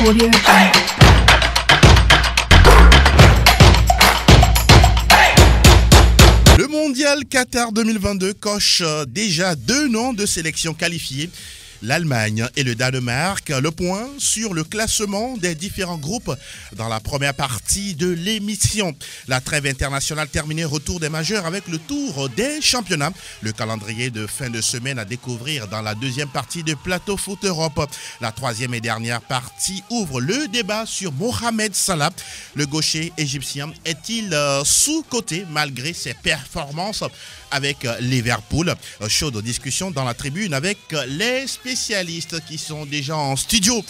Audio Jungle. Le mondial Qatar 2022 coche déjà 2 noms de sélection qualifiés. L'Allemagne et le Danemark. Le point sur le classement des différents groupes dans la première partie de l'émission. La trêve internationale terminée, retour des majeurs avec le tour des championnats. Le calendrier de fin de semaine à découvrir dans la deuxième partie de Plateau Foot Europe. La troisième et dernière partie ouvre le débat sur Mohamed Salah. Le gaucher égyptien est-il sous-coté malgré ses performances avec Liverpool? Chaude discussion dans la tribune avec les spécialistes qui sont déjà en studio.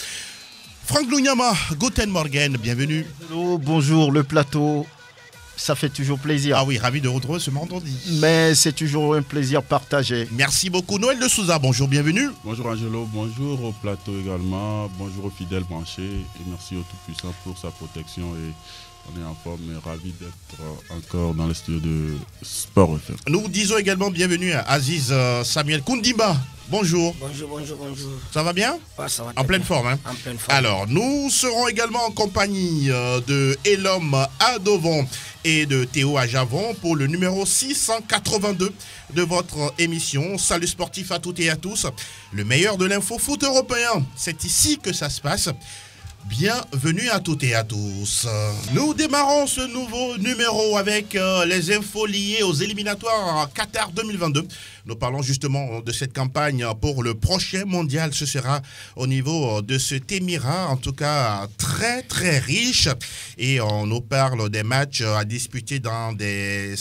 Franck Lunyama, Guten Morgen, bienvenue. Hello, bonjour, le plateau, ça fait toujours plaisir. Ah oui, ravi de retrouver ce vendredi. Mais c'est toujours un plaisir partagé. Merci beaucoup. Noël de Souza, bonjour, bienvenue. Bonjour Angelo, bonjour au plateau également, bonjour aux fidèles branchés et merci au Tout-Puissant pour sa protection et on est en forme et ravi d'être encore dans le studio de Sport FM. Nous vous disons également bienvenue à Aziz Samuel Koundimba. Bonjour. Bonjour. Ça va bien? Ouais, ça va en pleine forme, hein? En pleine forme. Alors, nous serons également en compagnie de Elom Adovon et de Théo Ajavon pour le numéro 682 de votre émission. Salut sportif à toutes et à tous. Le meilleur de l'info foot européen. C'est ici que ça se passe. Bienvenue à toutes et à tous. Nous démarrons ce nouveau numéro avec les infos liées aux éliminatoires Qatar 2022. Nous parlons justement de cette campagne pour le prochain mondial. Ce sera au niveau de cet émirat, en tout cas très très riche. Et on nous parle des matchs à disputer dans des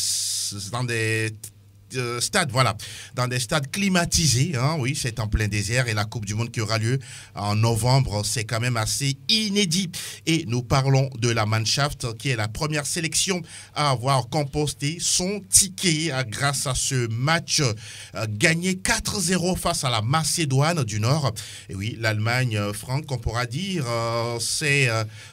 stades, voilà, dans des stades climatisés, hein, oui, c'est en plein désert et la Coupe du Monde qui aura lieu en novembre, c'est quand même assez inédit. Et nous parlons de la Mannschaft qui est la première sélection à avoir composté son ticket grâce à ce match gagné 4-0 face à la Macédoine du Nord. Et oui, l'Allemagne, Franck, on pourra dire, c'est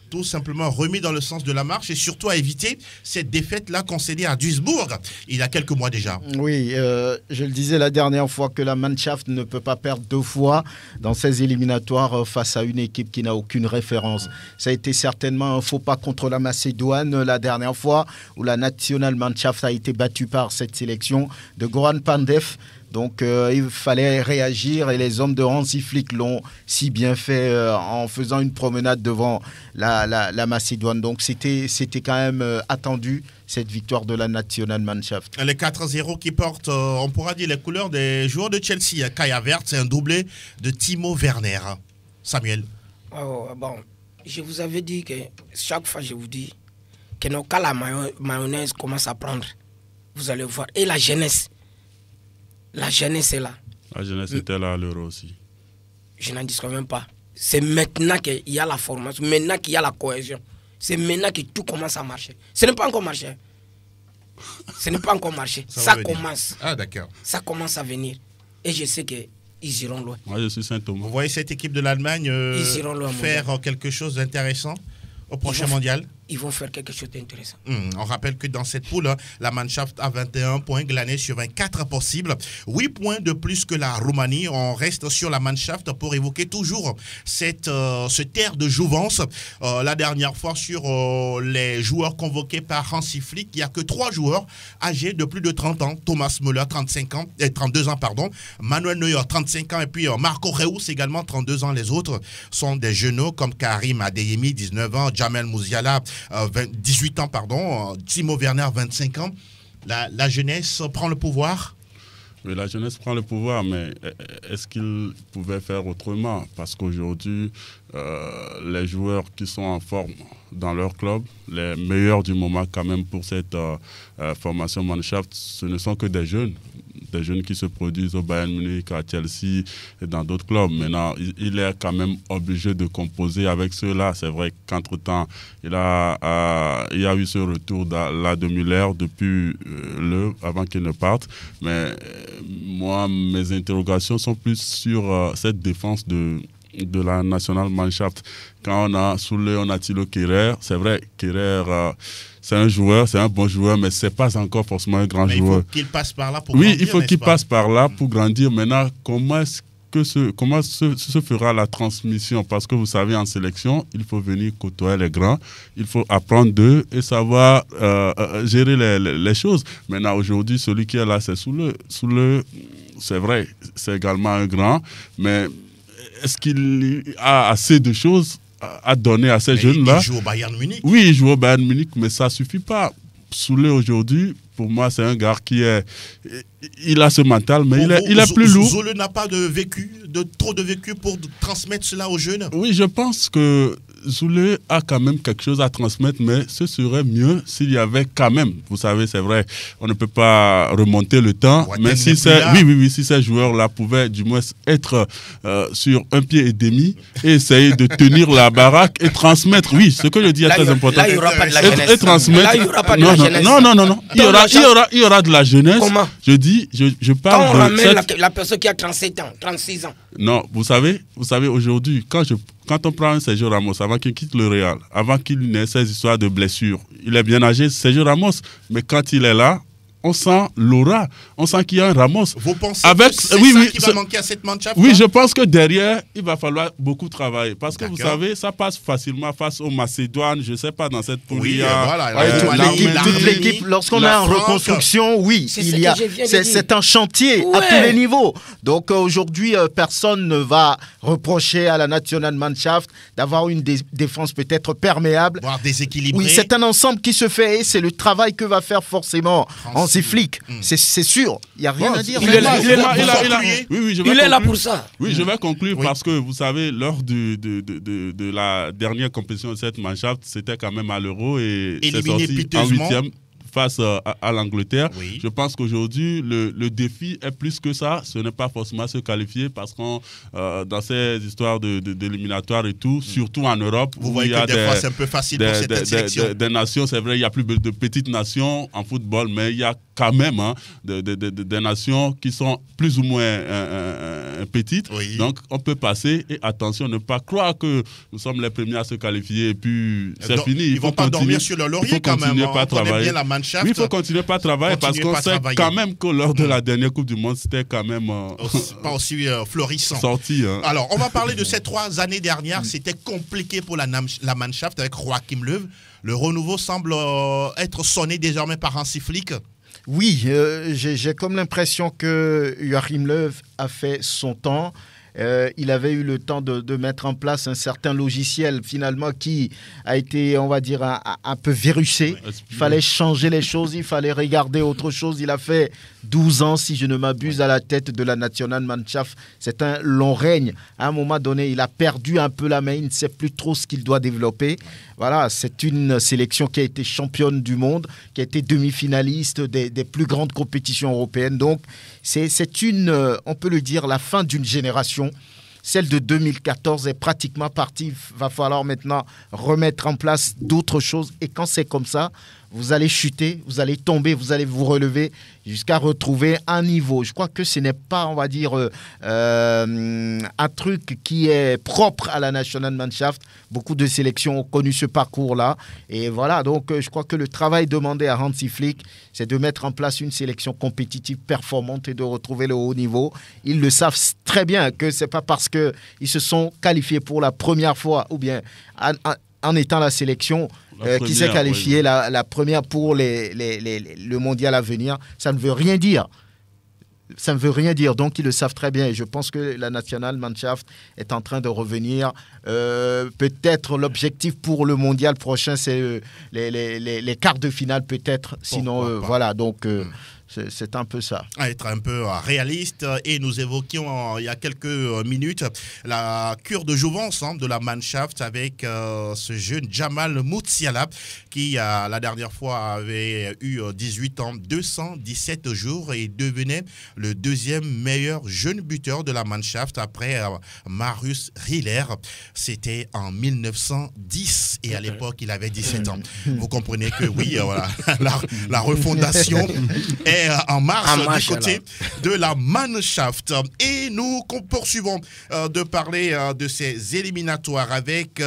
tout simplement remis dans le sens de la marche et surtout à éviter cette défaite-là concédée à Duisbourg il y a quelques mois déjà. Oui, je le disais la dernière fois que la Mannschaft ne peut pas perdre 2 fois dans ces éliminatoires face à une équipe qui n'a aucune référence. Ça a été certainement un faux pas contre la Macédoine la dernière fois où la National Mannschaft a été battue par cette sélection de Goran Pandev. Donc il fallait réagir et les hommes de Hansi Flick l'ont si bien fait en faisant une promenade devant la Macédoine. Donc c'était quand même attendu cette victoire de la National Mannschaft. Les 4-0 qui portent, on pourra dire, les couleurs des joueurs de Chelsea. Kai Havertz, c'est un doublé de Timo Werner. Samuel. Bon, je vous avais dit que chaque fois je vous dis que quand la mayonnaise commence à prendre, vous allez voir. Et la jeunesse est là. La jeunesse était là à l'Euro aussi. Je n'en discute même pas. C'est maintenant qu'il y a la formation, maintenant qu'il y a la cohésion. C'est maintenant que tout commence à marcher. Ce n'est pas encore marché. Ça commence. Ah, d'accord. Ça commence à venir. Et je sais qu'ils iront loin. Moi, je suis Saint-Thomas. Vous voyez cette équipe de l'Allemagne faire quelque chose d'intéressant au prochain mondial? Ils vont faire quelque chose d'intéressant. On rappelle que dans cette poule, la Mannschaft a 21 points glanés sur 24 possibles. 8 points de plus que la Roumanie. On reste sur la Mannschaft pour évoquer toujours ce terre de jouvence. La dernière fois, sur les joueurs convoqués par Hansi Flick, il n'y a que 3 joueurs âgés de plus de 30 ans. Thomas Müller, 32 ans, pardon. Manuel Neuer, 35 ans. Et puis Marco Reus, également 32 ans. Les autres sont des jeunes comme Karim Adeyemi, 19 ans. Jamel Mouziala, 18 ans, pardon. Timo Werner, 25 ans. La jeunesse prend le pouvoir? Oui, la jeunesse prend le pouvoir, mais est-ce qu'ils pouvaient faire autrement? Parce qu'aujourd'hui, les joueurs qui sont en forme dans leur club, les meilleurs du moment quand même pour cette formation Mannschaft, ce ne sont que des jeunes qui se produisent au Bayern Munich, à Chelsea et dans d'autres clubs. Maintenant, il est quand même obligé de composer avec ceux-là. C'est vrai qu'entre-temps, il y a eu ce retour de Müller depuis avant qu'il ne parte. Mais moi, mes interrogations sont plus sur cette défense de la National Mannschaft. Quand on a Soule, on a Thilo Kehrer. C'est vrai, Kehrer, c'est un joueur, c'est un bon joueur, mais c'est pas encore forcément un grand joueur. Il faut qu'il passe par là pour grandir. Oui, il faut qu'il passe par là pour grandir. Maintenant, comment est-ce comment se fera la transmission? Parce que vous savez, en sélection, il faut venir côtoyer les grands, il faut apprendre d'eux et savoir gérer les choses. Maintenant, aujourd'hui, celui qui est là, c'est Soulé. C'est vrai, c'est également un grand, mais est-ce qu'il a assez de choses à donner à ces jeunes-là? Il joue au Bayern Munich. Oui, il joue au Bayern Munich, mais ça ne suffit pas. Soulé aujourd'hui, pour moi, c'est un gars il a ce mental, mais il est plus lourd. Soulé n'a pas trop de vécu pour transmettre cela aux jeunes. Oui, je pense que Soulé a quand même quelque chose à transmettre, mais ce serait mieux s'il y avait quand même, vous savez, c'est vrai, on ne peut pas remonter le temps, mais si ces joueurs-là pouvaient du moins être sur un pied et demi et essayer de tenir la baraque et transmettre, oui, ce que je dis est très important. Là, il n'y aura pas de la jeunesse. Et transmettre. Là, il n'y aura pas de la jeunesse. Non. Il y aura de la jeunesse. Comment? Je parle quand on de ramène la personne qui a 37 ans, 36 ans. Non, vous savez aujourd'hui, quand on prend un Sergio Ramos, avant qu'il quitte le Real, avant qu'il n'ait ces histoires de blessures, il est bien âgé, Sergio Ramos, mais quand il est là, on sent l'aura, on sent qu'il y a un Ramos. Vous pensez que c'est ça qui va manquer à cette Mannschaft? Oui, je pense que derrière, il va falloir beaucoup travailler. Parce que vous savez, ça passe facilement face aux Macédoines, je ne sais pas, dans cette poule. Oui, voilà. Toute l'équipe, lorsqu'on est en reconstruction, oui, c'est un chantier à tous les niveaux. Donc aujourd'hui, personne ne va reprocher à la Nationalmannschaft d'avoir une défense peut-être perméable. Voire déséquilibrée. Oui, c'est un ensemble qui se fait et c'est le travail que va faire forcément Hansi Flick. C'est sûr, il n'y a rien à dire. Il est là pour ça. Oui, je vais conclure parce que vous savez, lors de la dernière compétition de cette Mannschaft, c'était quand même à l'Euro et c'est sorti en 8e face à l'Angleterre. Oui. Je pense qu'aujourd'hui, le défi est plus que ça. Ce n'est pas forcément se qualifier parce que dans ces histoires d'éliminatoires et tout, surtout en Europe, vous voyez que des fois c'est un peu facile pour cette sélection. Des nations, c'est vrai, il y a plus de petites nations en football, mais il y a quand même des nations qui sont plus ou moins petites. Oui. Donc, on peut passer et attention, ne pas croire que nous sommes les premiers à se qualifier et puis c'est fini. Ils ne vont pas dormir sur leur laurier quand même. On connaît bien la Mannschaft. Oui, il faut continuer pas à travailler parce qu'on sait quand même que lors de la dernière Coupe du Monde, c'était quand même pas aussi florissant. Sorti. Alors, on va parler de ces 3 années dernières. C'était compliqué pour la Mannschaft avec Joachim Löw. Le renouveau semble être sonné désormais par Hansi Flick. Oui, j'ai comme l'impression que Joachim Löw a fait son temps. Il avait eu le temps de mettre en place un certain logiciel finalement qui a été, on va dire, un peu virusé. Il fallait changer les choses, il fallait regarder autre chose. Il a fait 12 ans, si je ne m'abuse, à la tête de la Nationalmannschaft. C'est un long règne. À un moment donné, il a perdu un peu la main, il ne sait plus trop ce qu'il doit développer. Voilà, c'est une sélection qui a été championne du monde, qui a été demi-finaliste des plus grandes compétitions européennes. Donc, c'est une, on peut le dire, la fin d'une génération. Celle de 2014 est pratiquement partie. Il va falloir maintenant remettre en place d'autres choses. Et quand c'est comme ça, vous allez chuter, vous allez tomber, vous allez vous relever jusqu'à retrouver un niveau. Je crois que ce n'est pas, on va dire, un truc qui est propre à la Nationalmannschaft. Beaucoup de sélections ont connu ce parcours-là. Et voilà, donc je crois que le travail demandé à Hansi Flick, c'est de mettre en place une sélection compétitive, performante et de retrouver le haut niveau. Ils le savent très bien que ce n'est pas parce qu'ils se sont qualifiés pour la première fois ou bien en étant la sélection qui s'est qualifiée la première pour le mondial à venir. Ça ne veut rien dire. Ça ne veut rien dire. Donc, ils le savent très bien. Et je pense que la Nationalmannschaft est en train de revenir. Peut-être l'objectif pour le mondial prochain, c'est les quarts de finale, peut-être. Sinon, voilà. Donc, c'est un peu ça. Être un peu réaliste. Et nous évoquions il y a quelques minutes la cure de jouvence de la Mannschaft avec ce jeune Jamal Musiala qui, la dernière fois, avait eu 18 ans, 217 jours et devenait le deuxième meilleur jeune buteur de la Mannschaft après Marius Riller. C'était en 1910 et à l'époque, il avait 17 ans. Vous comprenez que oui, voilà, la refondation est est en marche du côté alors. de la Mannschaft. Et nous poursuivons de parler de ces éliminatoires avec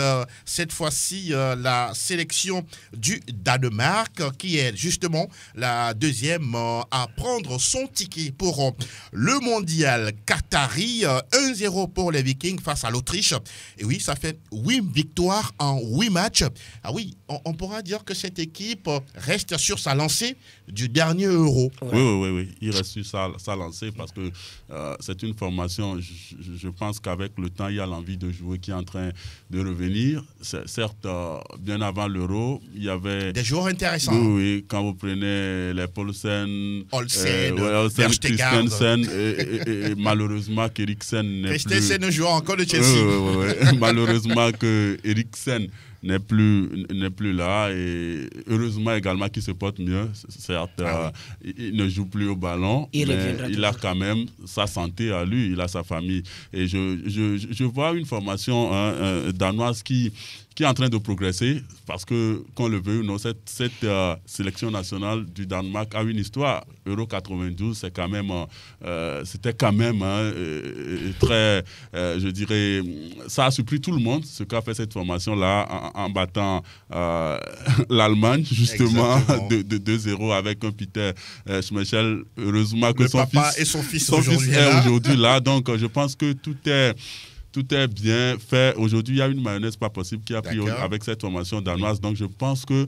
cette fois-ci la sélection du Danemark qui est justement la deuxième à prendre son ticket pour le mondial qatari. 1-0 pour les Vikings face à l'Autriche. Et oui, ça fait 8 victoires en 8 matchs. Ah oui, on pourra dire que cette équipe reste sur sa lancée du dernier Euro. Oui. Il reste sur sa lancée parce que c'est une formation, je pense qu'avec le temps, il y a l'envie de jouer qui est en train de revenir. Certes, bien avant l'Euro, il y avait... Des joueurs intéressants. Oui, quand vous prenez les Paulsen, Olsen, Christensen, et malheureusement qu'Eriksen n'est plus... Christensen joue encore de Chelsea. Malheureusement qu'Eriksen n'est plus là et heureusement également qu'il se porte mieux. Certes, il ne joue plus au ballon, mais il a quand même sa santé à lui, il a sa famille. Et je vois une formation danoise qui est en train de progresser parce que, qu'on le veut ou non, cette sélection nationale du Danemark a une histoire. Euro 92, c'était quand même très, je dirais, ça a surpris tout le monde, ce qu'a fait cette formation-là en battant l'Allemagne, justement, de 2-0 avec un Peter Schmeichel. Heureusement que son fils est aujourd'hui là. Donc, je pense que tout est bien fait. Aujourd'hui, il y a une mayonnaise pas possible qui a pris avec cette formation danoise. Donc, je pense que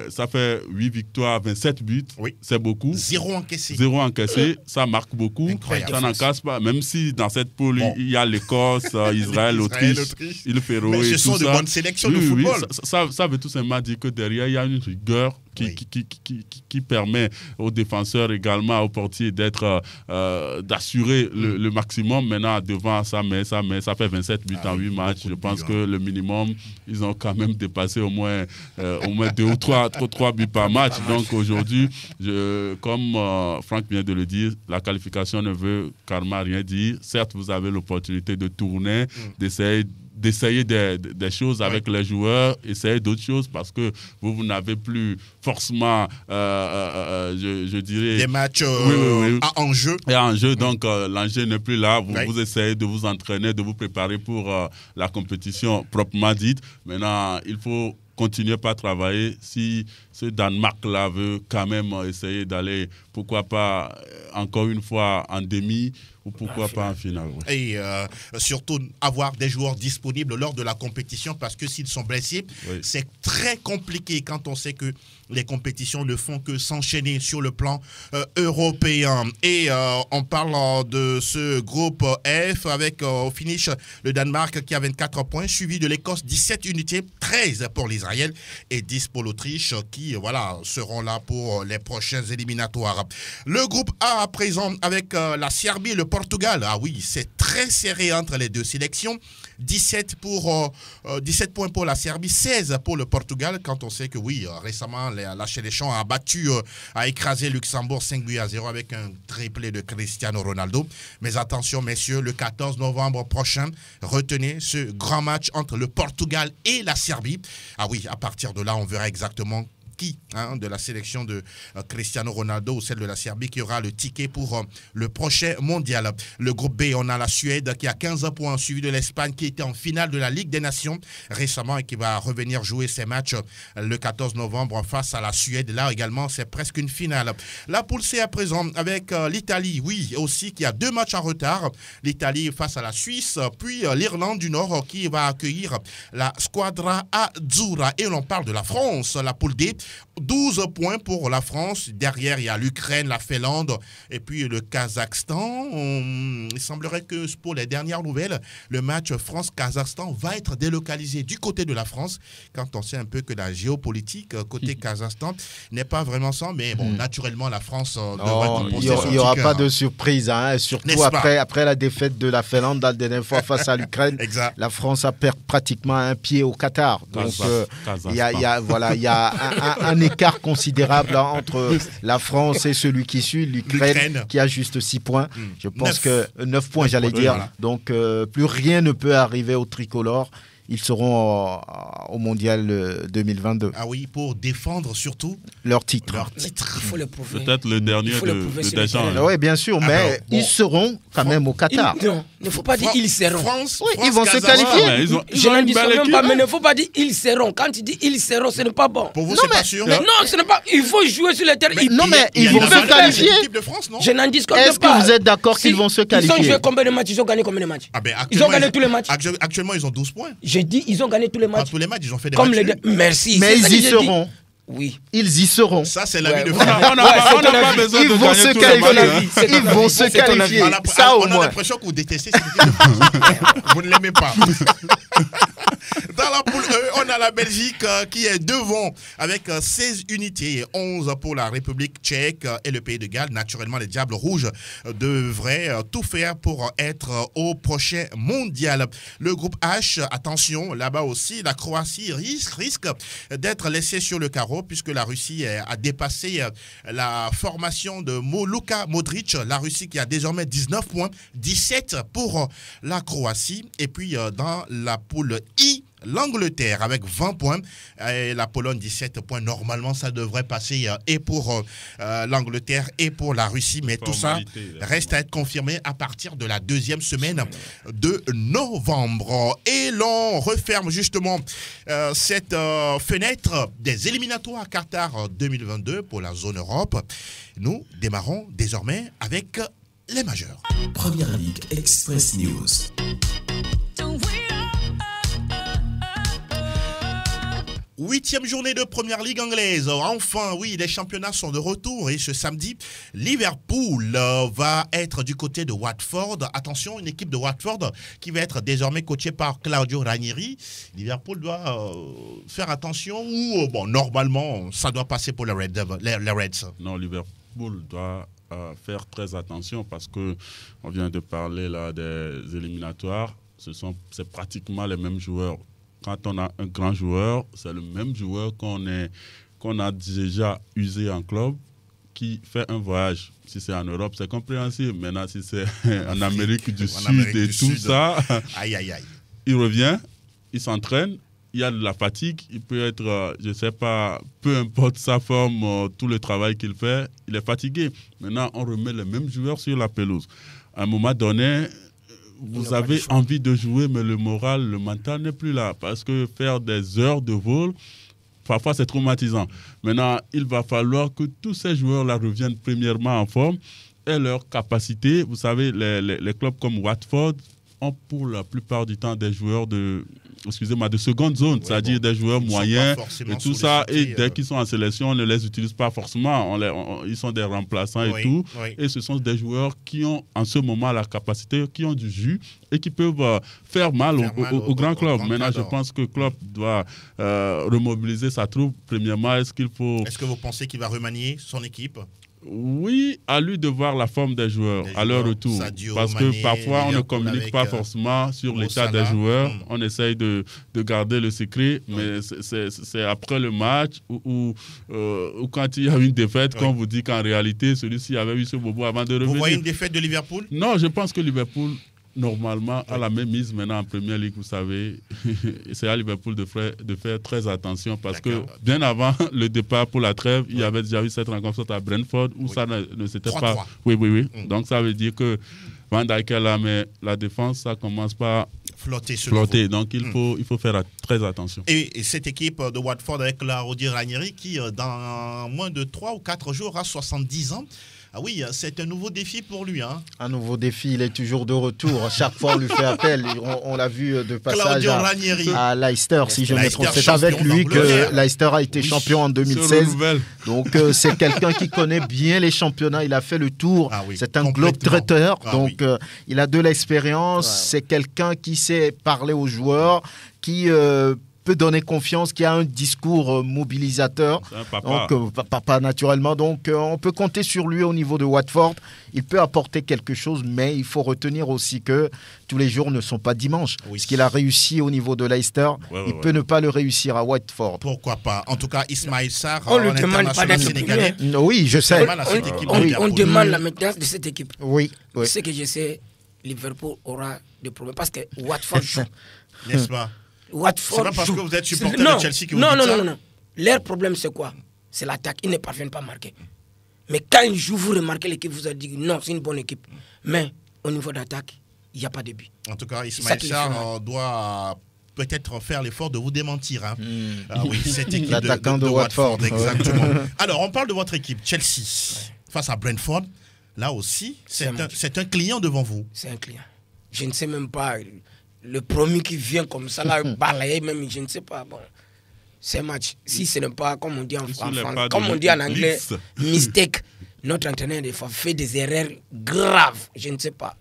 ça fait 8 victoires, 27 buts. Oui. C'est beaucoup. 0 encaissé. Ça marque beaucoup. Incroyable. Ça n'en casse pas. Même si dans cette poule, il y a l'Écosse, Israël, l'Autriche, il Féroé. Mais ce sont de bonnes sélections de football. Ça veut tout simplement dire que derrière, il y a une rigueur qui permet aux défenseurs également, aux portiers d'assurer le maximum. Maintenant, devant, ça fait 27 buts en 8 matchs. Je pense que le minimum, ils ont quand même dépassé au moins 2 ou 3 buts par match. Donc aujourd'hui, comme Franck vient de le dire, la qualification ne veut carrément rien dire. Certes, vous avez l'opportunité de tourner, d'essayer des choses avec les joueurs, essayer d'autres choses parce que vous n'avez plus forcément, je dirais... Des matchs en jeu. Et en jeu, donc l'enjeu n'est plus là. Vous essayez de vous entraîner, de vous préparer pour la compétition proprement dite. Maintenant, il faut continuer par travailler. Si ce Danemark-là veut quand même essayer d'aller, pourquoi pas, encore une fois en demi, ou pourquoi pas en finale. Et surtout avoir des joueurs disponibles lors de la compétition parce que s'ils sont blessés, c'est très compliqué quand on sait que les compétitions ne font que s'enchaîner sur le plan européen. Et on parle de ce groupe F avec au finish le Danemark qui a 24 points, suivi de l'Écosse 17 unités, 13 pour l'Israël et 10 pour l'Autriche qui seront là pour les prochains éliminatoires. Le groupe A à présent avec la Serbie et le Portugal. Ah oui, c'est très serré entre les deux sélections. 17 points pour la Serbie, 16 pour le Portugal, quand on sait que récemment, la Sélection a écrasé Luxembourg 5-0 avec un triplé de Cristiano Ronaldo. Mais attention, messieurs, le 14 novembre prochain, retenez ce grand match entre le Portugal et la Serbie. Ah oui, à partir de là, on verra exactement qui de la sélection de Cristiano Ronaldo ou celle de la Serbie qui aura le ticket pour le prochain mondial. Le groupe B, on a la Suède qui a 15 points, suivi de l'Espagne qui était en finale de la Ligue des Nations récemment et qui va revenir jouer ses matchs le 14 novembre face à la Suède. Là également, c'est presque une finale. La poule C à présent avec l'Italie, aussi qui a 2 matchs en retard. L'Italie face à la Suisse, puis l'Irlande du Nord qui va accueillir la Squadra Azzurra. Et l'on parle de la France, la poule D. 12 points pour la France. Derrière, il y a l'Ukraine, la Finlande et puis le Kazakhstan. Il semblerait que pour les dernières nouvelles, le match France-Kazakhstan va être délocalisé du côté de la France. Quand on sait un peu que la géopolitique côté Kazakhstan n'est pas vraiment ça. Mais bon, naturellement, la France devrait composer son Il n'y aura pas de surprise. Surtout après la défaite de la Finlande la dernière fois face à l'Ukraine. La France a perdu pratiquement un pied au Qatar. Donc, il y a un écart considérable entre la France et celui qui suit, l'Ukraine, qui a juste 6 points. Je pense que 9 points, j'allais dire. Voilà. Donc, plus rien ne peut arriver au tricolore. ils seront au Mondial 2022. Ah oui, pour défendre surtout leur titre. Il faut le prouver. Peut-être le dernier de Deschamps. Oui, bien sûr, mais ils seront quand même au Qatar. Non, il ne faut pas dire ils seront. France, ils vont se qualifier. Je n'en dis même pas, mais il ne faut pas dire ils seront. Quand tu dis ils seront, ce n'est pas bon. Pour vous, c'est pas sûr. Non, ce n'est pas. Il faut jouer sur le terrain. Non, mais ils vont se qualifier. Je n'en discute pas. Est-ce que vous êtes d'accord qu'ils vont se qualifier? Ils ont joué combien de matchs? Ils ont gagné combien de matchs? Ils ont gagné tous les matchs. Actuellement, ils ont 12 points. J'ai dit, ils ont gagné tous les matchs. Pas tous les matchs, ils ont fait des comme matchs. Merci. Mais ils y seront. Oui. Ils y seront. Ça, c'est la vie de On n'a pas besoin de gagner tous les matchs. Ils vont se qualifier. Ça, au moins. On a l'impression que vous détestez cette équipe de France. Vous ne l'aimez pas. Dans la poule E, on a la Belgique qui est devant avec 16 unités et 11 pour la République tchèque et le Pays de Galles. Naturellement, les Diables Rouges devraient tout faire pour être au prochain mondial. Le groupe H, attention, là-bas aussi, la Croatie risque d'être laissée sur le carreau puisque la Russie a dépassé la formation de Luka Modric. La Russie qui a désormais 19 points, 17 pour la Croatie. Et puis dans la poule I, l'Angleterre avec 20 points et la Pologne 17 points. Normalement, ça devrait passer et pour l'Angleterre et pour la Russie. Mais tout ça reste à être confirmé à partir de la deuxième semaine de novembre. Et l'on referme justement cette fenêtre des éliminatoires Qatar 2022 pour la zone Europe. Nous démarrons désormais avec les majeurs. Première Ligue Express News. Huitième journée de Première Ligue anglaise. Enfin, oui, les championnats sont de retour et ce samedi, Liverpool va être du côté de Watford. Attention, une équipe de Watford qui va être désormais coachée par Claudio Ranieri. Liverpool doit faire attention ou, bon, normalement, ça doit passer pour les Reds. Non, Liverpool doit faire très attention parce que on vient de parler là des éliminatoires. C'est pratiquement les mêmes joueurs. Quand on a un grand joueur, c'est le même joueur qu'on a déjà usé en club, qui fait un voyage. Si c'est en Europe, c'est compréhensible. Maintenant, si c'est en Amérique du Sud et tout ça, aïe. Il revient, il s'entraîne, il y a de la fatigue, il peut être, je ne sais pas, peu importe sa forme, tout le travail qu'il fait, il est fatigué. Maintenant, on remet les mêmes joueurs sur la pelouse. À un moment donné, vous avez envie de jouer, mais le moral, le mental n'est plus là. Parce que faire des heures de vol, parfois c'est traumatisant. Maintenant, il va falloir que tous ces joueurs-là reviennent premièrement en forme et leur capacité. Vous savez, les clubs comme Watford ont pour la plupart du temps des joueurs de seconde zone, c'est-à-dire des joueurs moyens et tout ça. Et dès qu'ils sont en sélection, on ne les utilise pas forcément. Ils sont des remplaçants et tout. Oui. Et ce sont des joueurs qui ont en ce moment la capacité, qui ont du jus et qui peuvent faire mal au grand club. Maintenant, je pense que le club doit remobiliser sa troupe. Premièrement, est-ce que vous pensez qu'il va remanier son équipe ? Oui, à lui de voir la forme des joueurs à leur retour. Parce que parfois, on ne communique pas forcément sur l'état des joueurs. On essaye de garder le secret, mais c'est après le match ou quand il y a une défaite qu'on vous dit qu'en réalité, celui-ci avait eu ce bobo avant de revenir. Vous voyez une défaite de Liverpool ? Non, je pense que Liverpool, normalement, a la même mise maintenant en Première Ligue, vous savez. C'est à Liverpool de faire très attention parce que bien avant le départ pour la trêve, il y avait déjà eu cette rencontre à Brentford où ça ne s'était pas... Oui. Donc ça veut dire que Van Dijk est là, mais la défense, ça commence par flotter. Donc il faut faire très attention. Et cette équipe de Watford avec Claudio Ranieri qui, dans moins de 3 ou 4 jours, a 70 ans. Ah oui, c'est un nouveau défi pour lui. Un nouveau défi, il est toujours de retour. À chaque fois, on lui fait appel. On l'a vu de passage à Leicester, si je me trompe. C'est avec lui que Leicester a été champion en 2016. Donc, c'est quelqu'un qui connaît bien les championnats. Il a fait le tour. C'est un globe-trotteur. Donc, il a de l'expérience. C'est quelqu'un qui sait parler aux joueurs, qui... peut donner confiance, qui a un discours mobilisateur. Donc, papa naturellement. Donc, on peut compter sur lui au niveau de Watford. Il peut apporter quelque chose, mais il faut retenir aussi que tous les jours ne sont pas dimanche. Ce qu'il a réussi au niveau de Leicester, il peut ne pas le réussir à Watford. Pourquoi pas ? En tout cas, Ismaïl Sarr, on ne demande pas d'être sénégalais. Oui, je sais. On demande la maintenance de cette équipe. Oui. Ce que je sais, Liverpool aura des problèmes parce que Watford joue. N'est-ce pas ? Watford C'est pas parce joue. que vous êtes supporter Non, de Chelsea que vous non, dites non, ça. non, non. Leur problème, c'est quoi? C'est l'attaque. Ils ne parviennent pas à marquer. Mais quand ils jouent, vous remarquez l'équipe, vous avez dit non, c'est une bonne équipe. Mais au niveau d'attaque, il n'y a pas de but. En tout cas, ça Ismaël qui Sarr les fait mal. doit peut-être faire l'effort de vous démentir. Hein. Ah oui, cette équipe L'attaquant de de Watford. Watford. Exactement. Alors, on parle de votre équipe, Chelsea, face à Brentford. Là aussi, c'est un client devant vous. C'est un client. Je ne sais même pas. Le premier qui vient comme ça, là, balayer même, je ne sais pas. Bon, c'est un match. Si ce n'est pas, comme on dit en français, comme on dit en anglais, mistake, notre entraîneur des fois fait des erreurs graves. Je ne sais pas.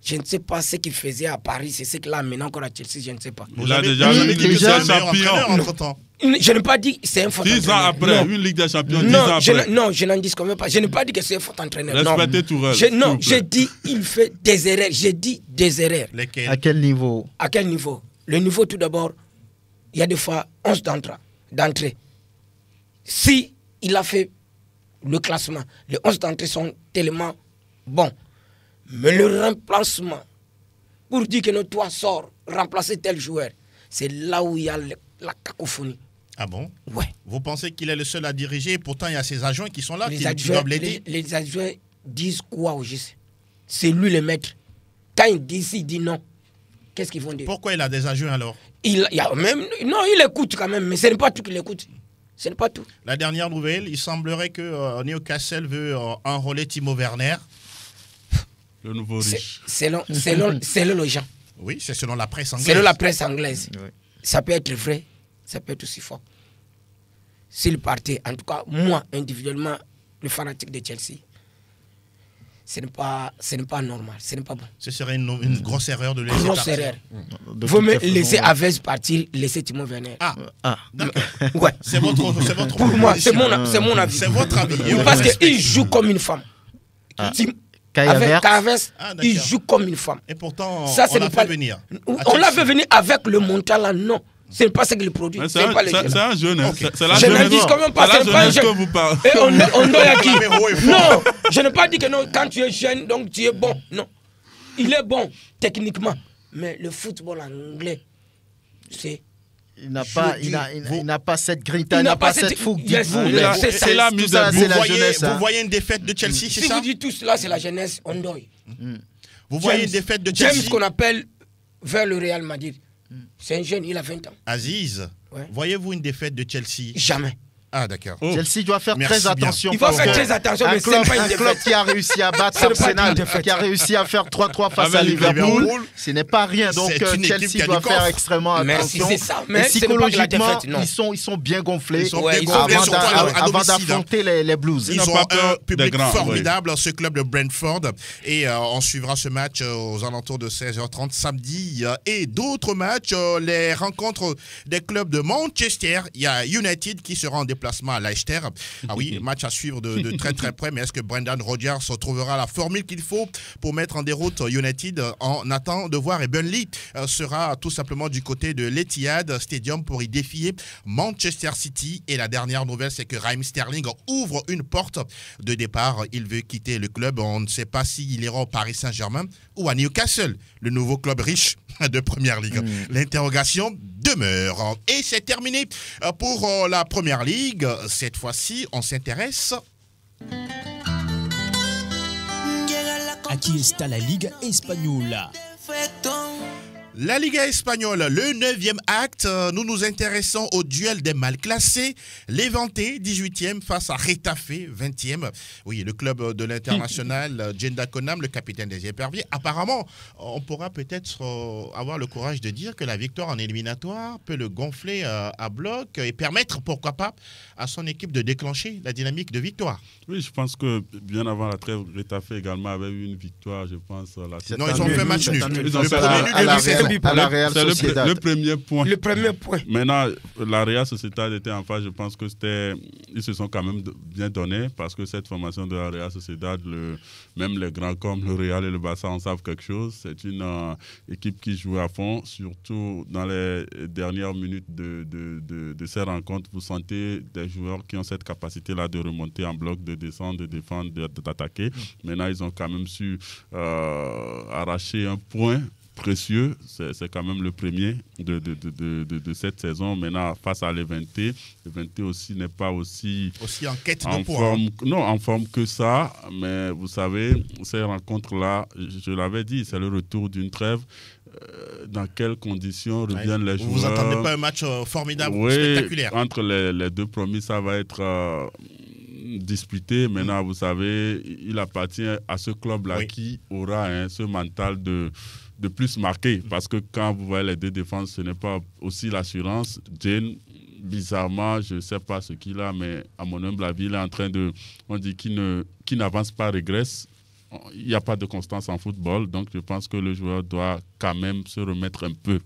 Je ne sais pas ce qu'il faisait à Paris, c'est ce qu'il a maintenant encore à Chelsea, je ne sais pas. Il a déjà une Ligue des Champions. Entre-temps. Je n'ai pas dit que c'est un faux entraîneur. 10 ans après, Non. une Ligue des Champions, 10 ans Non, après. non, je n'en disconviens pas. Je n'ai pas dit que c'est un faux entraîneur. Respectez Tourelle. Non, s'il vous plaît. j'ai dit il fait des erreurs. J'ai dit des erreurs. Lesquels? À quel niveau? À quel niveau? Le niveau, tout d'abord, il y a des fois 11 d'entrée. Si il a fait le classement, les 11 d'entrée sont tellement bons. Mais le remplacement, pour dire que notre toit sort, remplacer tel joueur, c'est là où il y a la cacophonie. Ah bon? Ouais. Vous pensez qu'il est le seul à diriger et pourtant il y a ses adjoints qui sont là, qui adjoints, doivent l'aider? les adjoints disent quoi au juste? C'est lui le maître. Quand il dit non, qu'est-ce qu'ils vont dire? Pourquoi il a des adjoints alors? Il y a même, non, il écoute quand même, mais ce n'est pas tout qu'il écoute. Ce n'est pas tout. La dernière nouvelle, il semblerait que Newcastle veut enrôler Timo Werner. Le nouveau riche. Selon les gens. Oui, c'est selon la presse anglaise. Selon la presse anglaise. Oui. Ça peut être vrai, ça peut être aussi faux. S'il partait, en tout cas, moi, individuellement, le fanatique de Chelsea, ce n'est pas normal, ce n'est pas bon. Ce serait une grosse erreur de laisser Grosse partir. erreur. De Vous toute me façon, laissez Aves partir, laissez Timo Werner. Ah, Ah, d'accord. Ouais. C'est votre Pour moi, c'est proposition. mon avis. C'est votre avis. Et on Parce le respecte. qu'il joue comme une femme. Ah. Avec Havertz. Havertz, Ah, d'accord. il joue comme une femme. Et pourtant, Ça, on ce l'a n'est fait pas- venir. On l'a fait venir avec le montant là, non. Ce n'est pas ce qu'il produit. Mais C'est pas le jeune. c'est un jeune. hein. Ok. C'est la Je ne jeunesse. dis quand même pas, C'est la c'est pas un jeunesse que jeune. vous parlez. Et on doit y qui? Mais haut et fort. Non, je n'ai pas dit que non, quand tu es jeune, donc tu es bon. Non. Il est bon, techniquement. Mais le football anglais, c'est. il n'a pas, Je dis, il n'a pas cette grinta, Il il n'a n'a pas pas cette cette- fougue. Yes, Dites-vous, il a- les- c'est la tout mise ça, à- c'est la Vous jeunesse. hein. voyez une défaite de Chelsea, c'est Si ça? vous dites tout cela, c'est la jeunesse, on doit. Vous voyez une défaite de James Chelsea? qu'on appelle vers le Real Madrid. C'est un jeune, il a 20 ans. Aziz, Ouais. voyez-vous une défaite de Chelsea? Jamais. Ah, d'accord. Oh. Chelsea doit faire Merci très bien. attention. Il va parce faire que très attention, un mais ce club, n'est pas une un défaite. club qui a réussi à battre Ce n'est pas Arsenal, une défaite. qui a réussi à faire 3-3 face à Avec Liverpool, Liverpool, ce n'est pas rien. Donc c'est une équipe qui Chelsea a doit du faire coffre. extrêmement Mais attention. si c'est ça, Et mais ce n'est pas que la psychologiquement, défaite, non. ils sont bien gonflés Ils sont Ouais, bien ils sont gonflés, bien surtout gonflés. avant domicile, hein. d'affronter les Blues. Ils n'ont ont pas un peur des public grands, formidable, ce club de Brentford. Et on suivra ce match aux alentours de 16h30 samedi. Et d'autres matchs, les rencontres des clubs de Manchester. Il y a United qui sera en déplacement à Leicester. Ah oui, match à suivre de très très près. Mais est-ce que Brendan Rodgers trouvera la formule qu'il faut pour mettre en déroute United? En attendant de voir. Et Burnley sera tout simplement du côté de l'Etihad Stadium pour y défier Manchester City. Et la dernière nouvelle, c'est que Raheem Sterling ouvre une porte de départ. Il veut quitter le club. On ne sait pas s'il ira au Paris Saint-Germain ou à Newcastle, le nouveau club riche de Première Ligue. L'interrogation demeure. Et c'est terminé pour la Première Ligue. Cette fois-ci, on s'intéresse. Aquí está la Liga Española. La Liga espagnole, le 9e acte, nous nous intéressons au duel des mal classés. Levante, 18e, face à Retafe, 20e. Oui, le club de l'international, Jenda Konam, le capitaine des éperviers. Apparemment, on pourra peut-être avoir le courage de dire que la victoire en éliminatoire peut le gonfler à bloc et permettre, pourquoi pas, à son équipe de déclencher la dynamique de victoire. Oui, je pense que bien avant la trêve, Retafe également avait eu une victoire, je pense. Non, ils ont fait match nul. Ils ont fait à la Real C'est Sociedad. le premier point. Le premier point. Maintenant, la Real Sociedad était en face. Je pense que ils se sont quand même bien donnés parce que cette formation de la Real Sociedad, même les grands comme le Real et le Barça en savent quelque chose. C'est une équipe qui joue à fond, surtout dans les dernières minutes de ces rencontres. Vous sentez des joueurs qui ont cette capacité-là de remonter en bloc, de descendre, de défendre, d'attaquer. Maintenant, ils ont quand même su arracher un point précieux. C'est quand même le premier de cette saison. Maintenant, face à l'Eventé, l'Eventé aussi n'est pas aussi en quête de points. Non, en forme que ça. Mais vous savez, ces rencontres-là, je l'avais dit, c'est le retour d'une trêve. Dans quelles conditions reviennent les joueurs? Vous n'attendez pas un match formidable, spectaculaire? Entre les deux premiers, ça va être disputé. Maintenant, vous savez, il appartient à ce club-là qui aura ce mental de plus marqué. Parce que quand vous voyez les deux défenses, ce n'est pas aussi l'assurance. Jane, bizarrement, je ne sais pas ce qu'il a, mais à mon humble avis, il est en train de... On dit qui n'avance pas régresse. Il n'y a pas de constance en football, donc je pense que le joueur doit quand même se remettre un peu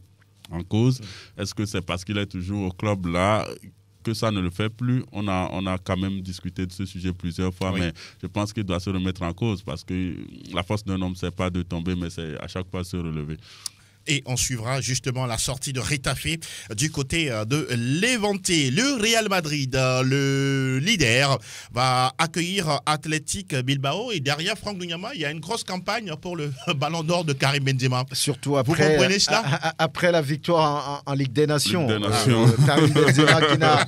en cause. Est-ce que c'est parce qu'il est toujours au club là que ça ne le fait plus? On a quand même discuté de ce sujet plusieurs fois, mais je pense qu'il doit se remettre en cause parce que la force d'un homme, ce n'est pas de tomber, mais c'est à chaque fois se relever. Et on suivra justement la sortie de Retafe du côté de l'Levante. Le Real Madrid, le leader, va accueillir Athletic Bilbao. Et derrière Franck Ndouyama, il y a une grosse campagne pour le ballon d'or de Karim Benzema. Surtout après, vous comprenez cela? Après la victoire en Ligue des Nations. Karim Benzema qui n'a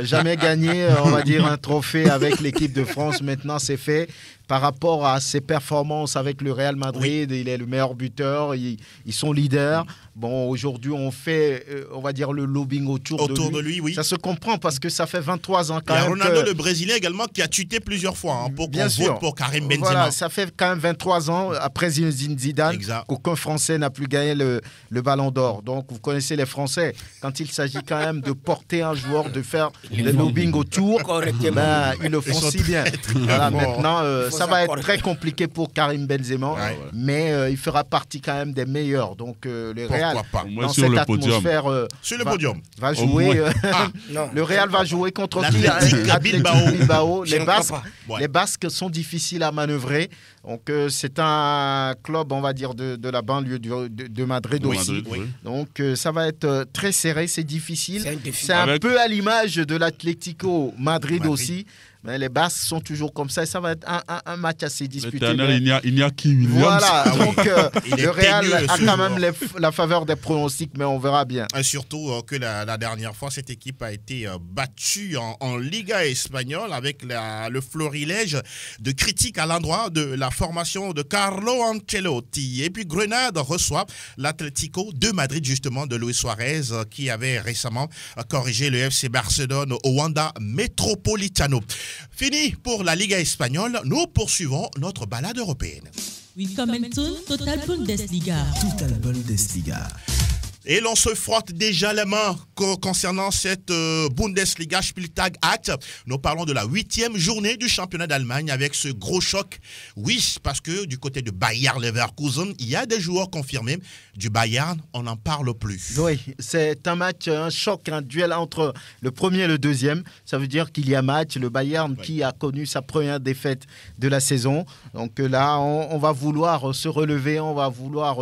jamais gagné, on va dire, un trophée avec l'équipe de France. Maintenant, c'est fait. Par rapport à ses performances avec le Real Madrid, il est le meilleur buteur, ils sont leaders. Bon, aujourd'hui, on fait, on va dire, le lobbying autour de lui. Oui. Ça se comprend parce que ça fait 23 ans quand même. Il y a Ronaldo, le Brésilien également, qui a tuté plusieurs fois pour qu'on vote pour Karim Benzema. Voilà, ça fait quand même 23 ans, après Zinedine Zidane, qu'aucun Français n'a plus gagné le Ballon d'Or. Donc, vous connaissez les Français. Quand il s'agit quand même de porter un joueur, de faire le lobbying autour, ils le font si bien. Voilà, maintenant, ça va être très compliqué pour Karim Benzema, mais il fera partie quand même des meilleurs. Donc, le Real, dans cette atmosphère, sur le podium, va jouer. Le Real va jouer contre qui? Athletic Bilbao. Les Basques sont difficiles à manœuvrer. Donc, c'est un club, on va dire, de la banlieue de Madrid aussi. Donc, ça va être très serré, c'est difficile. C'est un peu à l'image de l'Atlético Madrid aussi. Mais les Basques sont toujours comme ça et ça va être un match assez disputé. Il n'y a qui Williams. Voilà, donc le Real a quand même la faveur des pronostics, mais on verra bien. Et surtout que la dernière fois, cette équipe a été battue en Liga espagnole avec le florilège de critiques à l'endroit de la formation de Carlo Ancelotti. Et puis Grenade reçoit l'Atlético de Madrid, justement, de Luis Suarez, qui avait récemment corrigé le FC Barcelone au Wanda Metropolitano. Fini pour la Liga espagnole, nous poursuivons notre balade européenne. We commenton Total Bundesliga. Total Bundesliga. Et l'on se frotte déjà les mains concernant cette Bundesliga Spieltag 8. Nous parlons de la 8e journée du championnat d'Allemagne avec ce gros choc. Oui, parce que du côté de Bayer Leverkusen, il y a des joueurs confirmés. Du Bayern, on n'en parle plus. Oui, c'est un match, un choc, un duel entre le premier et le deuxième. Ça veut dire qu'il y a match. Le Bayern qui a connu sa première défaite de la saison. Donc là, on va vouloir se relever, on va vouloir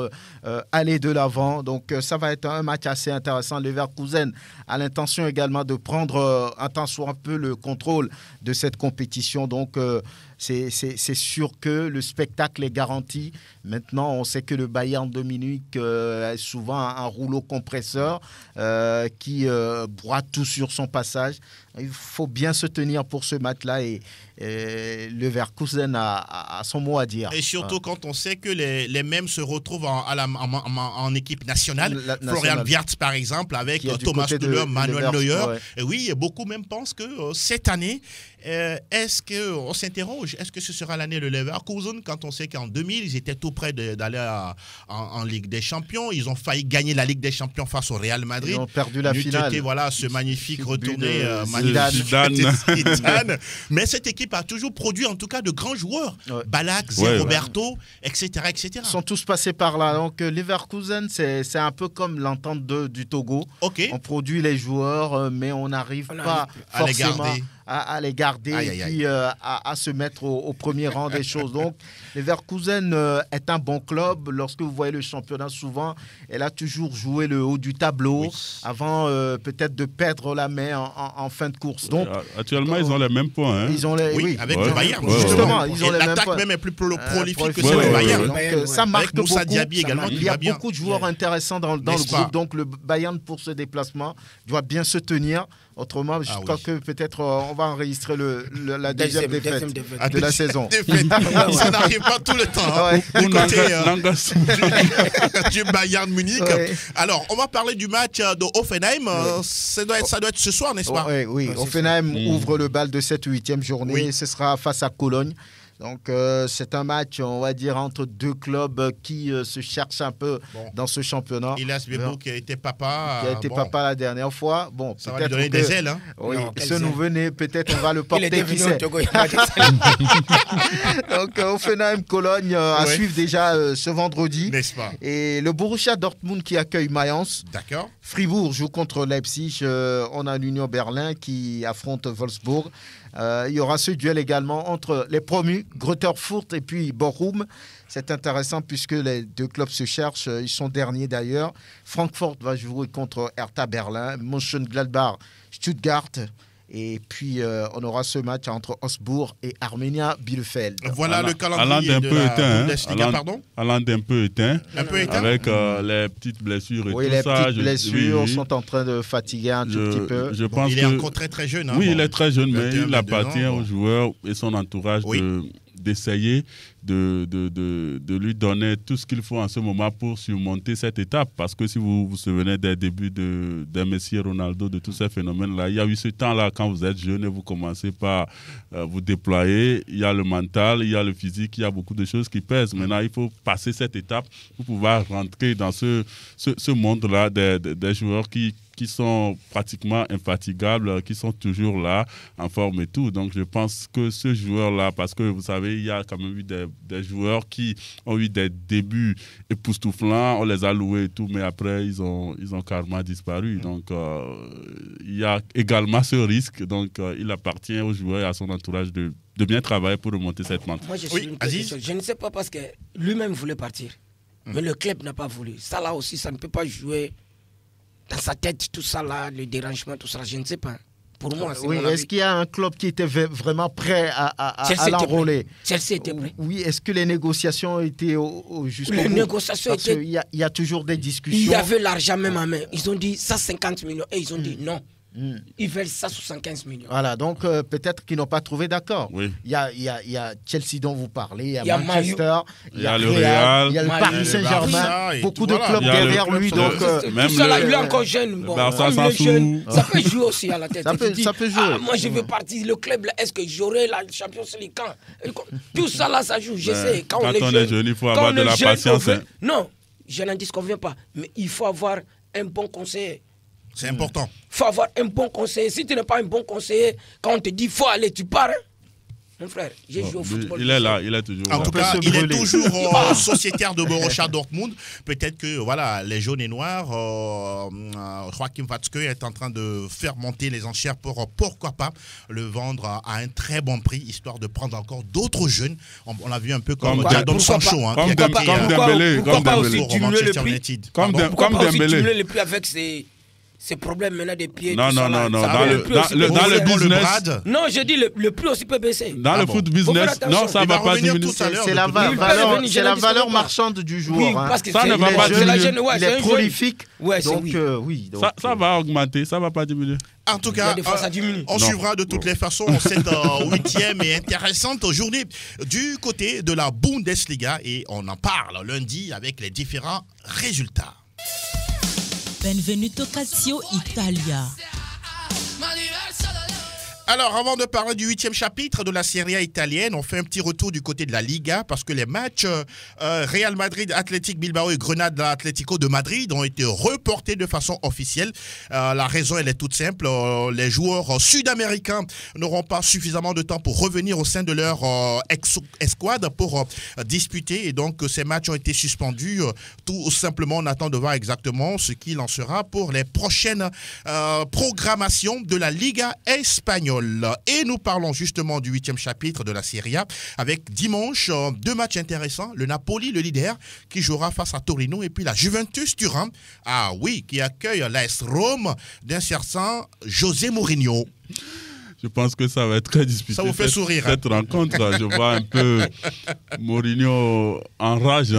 aller de l'avant. Donc ça va être un match assez intéressant. Leverkusen a l'intention également de prendre un tant soit un peu le contrôle de cette compétition. Donc, c'est sûr que le spectacle est garanti. Maintenant, on sait que le Bayern de Munich est souvent un rouleau compresseur qui broie tout sur son passage. Il faut bien se tenir pour ce match-là et Leverkusen a son mot à dire. Et surtout quand on sait que les mêmes se retrouvent en équipe nationale. Florian Wirtz, par exemple, avec Thomas Müller, Manuel Neuer. Et oui, beaucoup même pensent que cette année, est-ce qu'on s'interroge, est-ce que ce sera l'année de Leverkusen quand on sait qu'en 2000, ils étaient tout près d'aller en Ligue des Champions. Ils ont failli gagner la Ligue des Champions face au Real Madrid. Ils ont perdu la finale. Voilà, ce magnifique retourné Zidane. Mais cette équipe a toujours produit en tout cas de grands joueurs. Ballack, Roberto, etc., etc. Ils sont tous passés par là. Donc Leverkusen, c'est un peu comme comme l'entente du Togo. Ok. On produit les joueurs, mais on n'arrive pas forcément à les garder et puis à se mettre au premier rang des choses. Donc, Leverkusen est un bon club. Lorsque vous voyez le championnat, souvent, elle a toujours joué le haut du tableau avant peut-être de perdre la main en fin de course. Donc, actuellement, ils ont les mêmes points. Hein. Ils ont les, avec le Bayern. Justement, ils ont les mêmes points. L'attaque même est plus prolifique que celle du Bayern. Donc, ça marque beaucoup. Également, il y a beaucoup de joueurs intéressants dans le groupe. Donc, le Bayern, pour ce déplacement, doit bien se tenir. Autrement, je crois que peut-être on va enregistrer la deuxième défaite de la saison. Ça n'arrive pas tout le temps. Du côté du Bayern Munich. Alors, on va parler du match de Hoffenheim. Ça doit être ce soir, n'est-ce pas? Oui. Hoffenheim ouvre le bal de cette 8e journée. Ce sera face à Cologne. Donc, c'est un match, on va dire, entre deux clubs qui se cherchent un peu dans ce championnat. Elias Bebo qui a été papa. Qui a été papa la dernière fois. Bon, ça va lui donner des ailes. Hein. Oui, si nous venez, peut-être on va le porter. Qui sait. Donc, Hoffenheim-Cologne à suivre déjà ce vendredi. N'est-ce pas? Et le Borussia Dortmund qui accueille Mayence. D'accord. Fribourg joue contre Leipzig. On a l'Union Berlin qui affronte Wolfsburg. Il y aura ce duel également entre les promus, Grutterfurt et puis Bochum. C'est intéressant puisque les deux clubs se cherchent. Ils sont derniers d'ailleurs. Francfort va jouer contre Hertha Berlin, Mönchengladbach, Stuttgart. Et puis, on aura ce match entre Augsbourg et Arminia Bielefeld. Voilà le calendrier de la Bundesliga, pardon. Alain d'un peu éteint. Un peu éteint. Avec les petites blessures et tout ça. Oui, les petites blessures sont en train de fatiguer un tout petit peu. Je pense il est encore très très jeune. Oui, il est très jeune, mais il appartient aux joueurs et son entourage d'essayer de lui donner tout ce qu'il faut en ce moment pour surmonter cette étape. Parce que si vous vous souvenez des débuts de Messi et Ronaldo, de tous ces phénomènes-là, il y a eu ce temps-là quand vous êtes jeune et vous commencez par vous déployer. Il y a le mental, il y a le physique, il y a beaucoup de choses qui pèsent. Maintenant, il faut passer cette étape pour pouvoir rentrer dans ce monde-là des joueurs qui sont pratiquement infatigables, qui sont toujours là, en forme et tout. Donc, je pense que ce joueur-là, parce que vous savez, il y a quand même eu des joueurs qui ont eu des débuts époustouflants, on les a loués et tout, mais après, ils ont carrément disparu. Donc, il y a également ce risque. Donc, il appartient aux joueurs et à son entourage de bien travailler pour remonter cette pente. Moi, je ne sais pas parce que lui-même voulait partir, mais le club n'a pas voulu. Ça, là aussi, ça ne peut pas jouer dans sa tête, tout ça là, le dérangement, tout ça, je ne sais pas. Pour moi, c'est est-ce qu'il y a un club qui était vraiment prêt à l'enrôler? Chelsea était prêt. Oui, est-ce que les négociations étaient jusqu'au bout? Les négociations étaient... Il y a toujours des discussions. Il y avait l'argent même en main. Ils ont dit 150 millions et ils ont dit non. Ils veulent 175 millions. Voilà, donc peut-être qu'ils n'ont pas trouvé d'accord. Oui. Il y a Chelsea dont vous parlez, il y a Manchester, il y a le Real, il y a le Paris Saint-Germain, beaucoup de clubs derrière lui. Donc, même tout ça là, il est encore jeune. Bon, il est jeune, ça peut jouer aussi à la tête. Ça peut jouer. Moi, je veux partir. Le club, là, est-ce que j'aurai la Champions League quand? Tout ça là, ça joue. Je sais. Quand on est jeune, il faut avoir de la patience. Non, je n'en disconviens pas. Mais il faut avoir un bon conseiller. C'est important. Il faut avoir un bon conseiller. Si tu n'es pas un bon conseiller, quand on te dit faut aller, tu pars. Hein? Mon frère, j'ai joué au football. Il est là, il est toujours là. En tout cas, il est toujours sociétaire de Borussia Dortmund. Peut-être que voilà, les jaunes et noirs, Joachim Watzke est en train de faire monter les enchères pour, pourquoi pas, le vendre à un très bon prix, histoire de prendre encore d'autres jeunes. On l'a vu un peu comme Jadon Sancho. Comme Dembélé. Pourquoi aussi diminuer le prix? Comme diminuer le prix avec ces problèmes maintenant des pieds. Non. Dans le business. Non, je dis le prix aussi peut baisser. Dans le foot business, non, ça ne va pas diminuer. C'est la valeur marchande du joueur. Oui, parce que ça ne va pas diminuer. Il est prolifique. Donc, oui. Ça va augmenter, ça ne va pas diminuer. En tout cas, on suivra de toutes les façons cette 8e et intéressante journée du côté de la Bundesliga. Et on en parle lundi avec les différents résultats. Benvenuto Calcio Italia. Alors, avant de parler du 8e chapitre de la Serie A italienne, on fait un petit retour du côté de la Liga parce que les matchs Real Madrid, Athletic Bilbao et Grenade Atlético de Madrid ont été reportés de façon officielle. La raison, elle est toute simple. Les joueurs sud-américains n'auront pas suffisamment de temps pour revenir au sein de leur escouade pour disputer. Et donc, ces matchs ont été suspendus. Tout simplement, on attend de voir exactement ce qu'il en sera pour les prochaines programmations de la Liga espagnole. Et nous parlons justement du 8e chapitre de la Serie A avec dimanche 2 matchs intéressants. Le Napoli, le leader, qui jouera face à Torino, et puis la Juventus Turin, qui accueille l'AS Rome d'un certain José Mourinho. Je pense que ça va être très disputé. Ça vous fait sourire. Cette rencontre, je vois un peu Mourinho en rage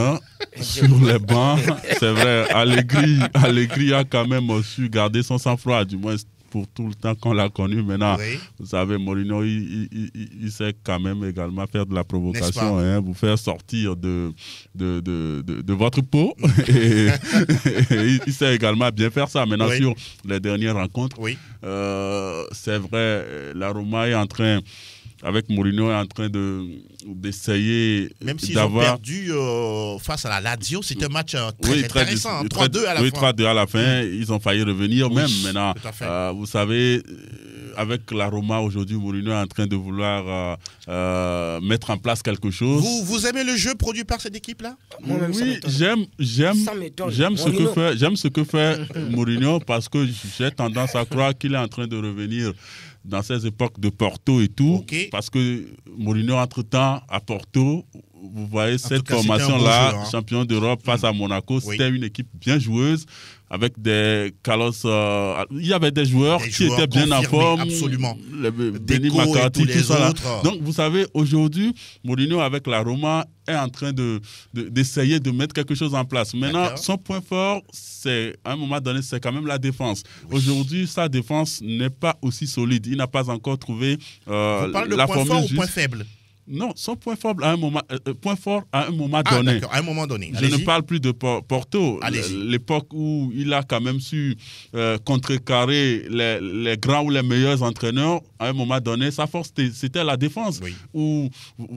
sur les bancs. C'est vrai, Allegri a quand même su garder son sang-froid, du moins pour tout le temps qu'on l'a connu. Maintenant, vous savez, Mourinho, il sait quand même également faire de la provocation, vous faire sortir de votre peau. Et il sait également bien faire ça. Maintenant, sur les dernières rencontres, c'est vrai, la Roma est en train... Avec Mourinho est en train d'essayer d'avoir... Même s'ils ont perdu face à la Lazio, c'était un match très intéressant. 3-2 à la fin. Oui, 3-2 à la fin. Ils ont failli revenir même. Maintenant, vous savez, avec la Roma aujourd'hui, Mourinho est en train de vouloir mettre en place quelque chose. Vous aimez le jeu produit par cette équipe-là? Oui, j'aime ce que fait Mourinho parce que j'ai tendance à croire qu'il est en train de revenir dans ces époques de Porto et tout, parce que Mourinho, entre-temps, à Porto, vous voyez cette formation-là, champion d'Europe face à Monaco, c'était une équipe bien joueuse, avec des Carlos... il y avait des joueurs qui étaient bien en forme. Absolument. Denis McCarthy, tout ça. Donc, vous savez, aujourd'hui, Mourinho, avec la Roma, est en train d'essayer de mettre quelque chose en place. Maintenant, son point fort, à un moment donné, c'est quand même la défense. Aujourd'hui, sa défense n'est pas aussi solide. Il n'a pas encore trouvé Vous parlez de point fort ou point faible? Non, son point fort à un moment donné. À un moment donné. Je ne parle plus de Porto. L'époque où il a quand même su contrecarrer les grands ou les meilleurs entraîneurs, à un moment donné, sa force, c'était la défense. Où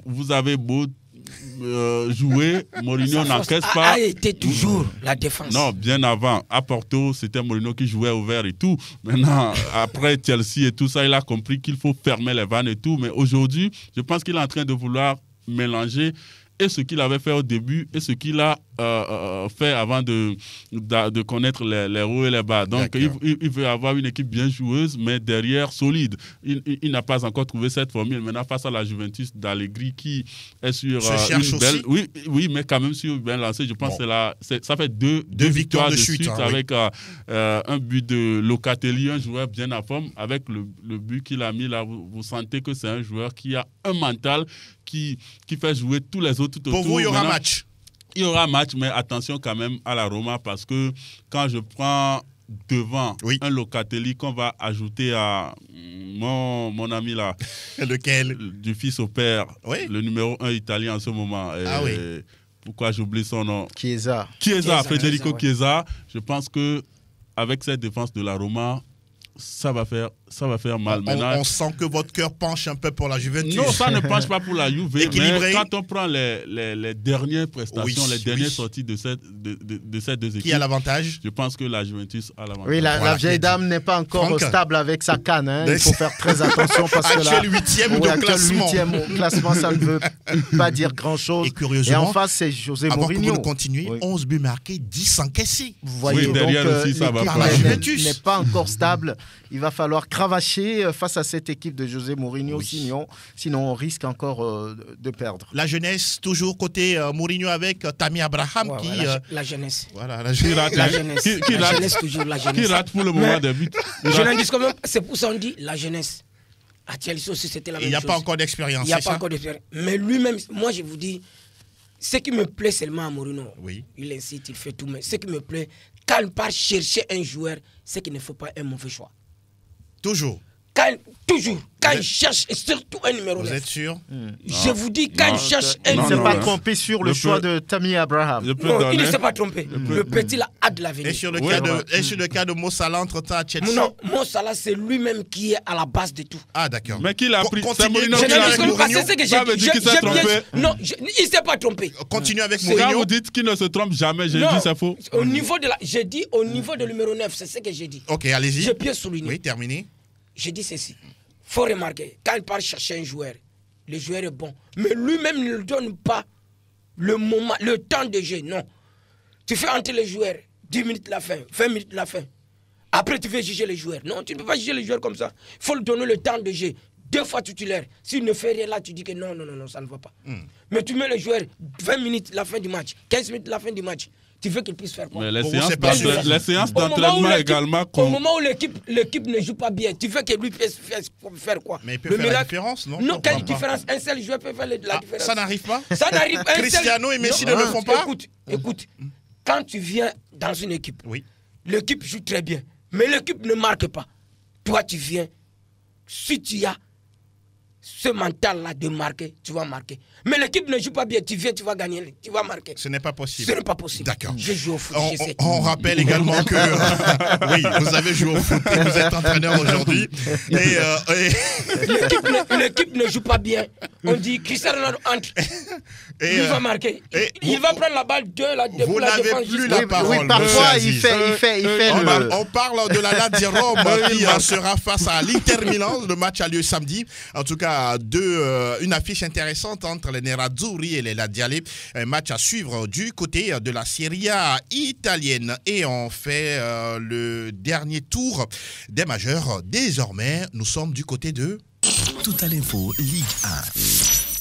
vous avez beau jouer, Mourinho n'encaisse pas. A été toujours la défense. Non, bien avant. À Porto, c'était Mourinho qui jouait ouvert et tout. Maintenant, après Chelsea et tout ça, il a compris qu'il faut fermer les vannes et tout. Mais aujourd'hui, je pense qu'il est en train de vouloir mélanger et ce qu'il avait fait au début et ce qu'il a fait avant de connaître les hauts et les bas. Donc, il veut avoir une équipe bien joueuse, mais derrière solide. Il n'a pas encore trouvé cette formule. Maintenant, face à la Juventus d'Allegri, qui est sur une belle... Oui, mais quand même sur bien lancé. Je pense que ça fait deux victoires de suite avec un but de Locatelli, un joueur bien en forme. Avec le but qu'il a mis là, vous sentez que c'est un joueur qui a un mental qui fait jouer tous les autres tout autour. Pour vous, il y aura match. Il y aura match, mais attention quand même à la Roma parce que quand je prends devant un Locatelli qu'on va ajouter à mon ami là. Lequel? Du fils au père, le numéro 1 italien en ce moment. Pourquoi j'oublie son nom? Chiesa, Federico Chiesa. Je pense que avec cette défense de la Roma, ça va faire mal. On sent que votre cœur penche un peu pour la Juventus. Non, ça ne penche pas pour la Juve. Mais quand on prend les dernières prestations, les dernières sorties de ces deux équipes... Qui a l'avantage? Je pense que la Juventus a l'avantage. Oui, la vieille dame n'est pas encore stable avec sa canne. Il faut faire très attention parce que là... Actuel 8e au classement, ça ne veut pas dire grand-chose. Et curieusement, en face, c'est José Mourinho. Avant que vous continuez, 11 buts marqués, 10 encaissés. Vous voyez, donc l'équipe n'est pas encore stable. Il va falloir cravacher face à cette équipe de José Mourinho, sinon on risque encore de perdre. La jeunesse, toujours côté Mourinho avec Tammy Abraham qui... La jeunesse. Voilà, la jeunesse. La jeunesse, toujours la jeunesse. Qui rate pour le moment des buts. Je n'en dis quand même, c'est pour ça qu'on dit la jeunesse. À Chelsea aussi, c'était la même chose. Il n'y a pas encore d'expérience, Il n'y a pas encore d'expérience. Mais lui-même, moi je vous dis, ce qui me plaît seulement à Mourinho, il incite, il fait tout, mais ce qui me plaît, quand il part chercher un joueur, c'est qu'il ne faut pas un mauvais choix. Toujours. toujours, quand il cherche, et surtout un numéro 9. Vous êtes sûr? Je vous dis, quand il cherche un Il ne numéro 9. s'est pas trompé sur le choix de Tammy Abraham. Non, il ne s'est pas trompé. Le petit là a de l'avenir. Et sur le cas de Mo Salah entre-temps à Chelsea? Non, Mo Salah, c'est lui-même qui est à la base de tout. Ah, d'accord. Mais qui l'a pris? C'est Mourinho Je qui l'a ne pris. dis pas, c'est ce que Ça veut dire qu'il s'est trompé. Non, il ne s'est pas trompé. Continue avec Quand Mourinho. vous dites qu'il ne se trompe jamais, j'ai Non, dit c'est faux. J'ai dit au niveau de numéro 9, c'est ce que j'ai dit. Ok, allez-y. Je peux souligner. Oui, terminé. J'ai dit ceci. Il faut remarquer, quand il part chercher un joueur, le joueur est bon. Mais lui-même ne lui donne pas le temps de jeu. Non. Tu fais entrer les joueurs, 10 minutes la fin, 20 minutes la fin. Après, tu veux juger les joueurs. Non, tu ne peux pas juger les joueurs comme ça. Il faut lui donner le temps de jeu. 2 fois titulaire. S'il ne fait rien là, tu dis que non, ça ne va pas. Mais tu mets les joueurs 20 minutes la fin du match, 15 minutes la fin du match. Tu veux qu'il puisse faire quoi? Mais les séances d'entraînement également. Au moment où l'équipe ne joue pas bien, tu veux que lui puisse faire quoi? Mais il peut faire la différence, non? Non, quelle différence? Un seul joueur peut faire la différence. Ça n'arrive pas? Ça n'arrive pas. Cristiano et Messi ne le font pas? Écoute, quand tu viens dans une équipe, l'équipe joue très bien, mais l'équipe ne marque pas. Toi, tu viens, si tu as ce mental-là de marquer, tu vas marquer. Mais l'équipe ne joue pas bien, tu viens, tu vas gagner, tu vas marquer. Ce n'est pas possible. Ce n'est pas possible. D'accord. Je joue au foot, je sais. On rappelle également que oui, vous avez joué au foot et vous êtes entraîneur aujourd'hui. L'équipe ne joue pas bien. On dit Cristiano Ronaldo entre. Il va marquer. Il va prendre la balle vous n'avez plus la parole. Oui, parfois il fait on parle de la Lazio Rome qui sera face à l'Inter Milan. Le match a lieu samedi. En tout cas, une affiche intéressante entre les Nerazzurri et les Laziali. Un match à suivre du côté de la Serie A italienne. Et on fait le dernier tour des majeurs. Désormais, nous sommes du côté de... Total Info Ligue 1.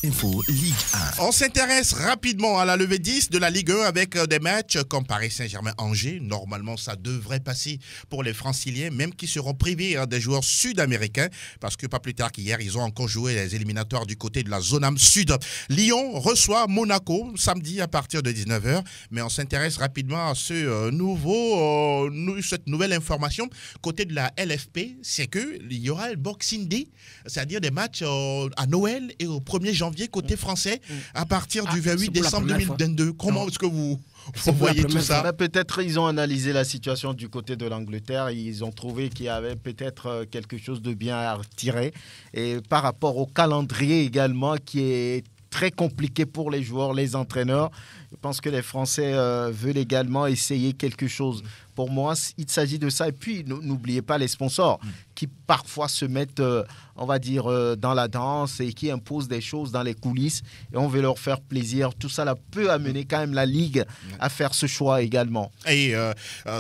Info Ligue 1. On s'intéresse rapidement à la levée 10 de la Ligue 1 avec des matchs comme Paris Saint-Germain-Angers. Normalement, ça devrait passer pour les Franciliens, même qui seront privés des joueurs sud-américains, parce que pas plus tard qu'hier, ils ont encore joué les éliminatoires du côté de la zone âme sud. Lyon reçoit Monaco samedi à partir de 19h, mais on s'intéresse rapidement à cette nouvelle information côté de la LFP, c'est qu'il y aura le Boxing Day, c'est-à-dire des matchs à Noël et au 1er janvier côté français à partir du 28 décembre 2022. Comment est-ce que vous voyez tout ça? Peut-être ils ont analysé la situation du côté de l'Angleterre. Ils ont trouvé qu'il y avait peut-être quelque chose de bien à retirer. Et par rapport au calendrier également qui est très compliqué pour les joueurs, les entraîneurs, je pense que les Français veulent également essayer quelque chose. Pour moi, il s'agit de ça. Et puis, n'oubliez pas les sponsors qui parfois se mettent, on va dire, dans la danse et qui imposent des choses dans les coulisses. Et on veut leur faire plaisir. Tout ça là, peut amener quand même la Ligue à faire ce choix également. Et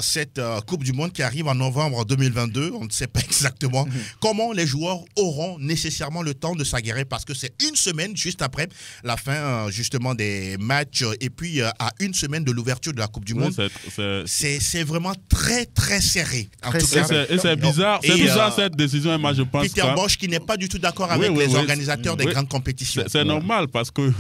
cette Coupe du Monde qui arrive en novembre 2022, on ne sait pas exactement comment les joueurs auront nécessairement le temps de s'aguerrir parce que c'est une semaine juste après la fin justement des matchs et puis à une semaine de l'ouverture de la Coupe du Monde. C'est vraiment très très serré. En tout cas. Et c'est bizarre. C'est bizarre cette décision. Et moi, je pense Peter Bosz qui n'est pas du tout d'accord avec les organisateurs des grandes compétitions. C'est normal parce que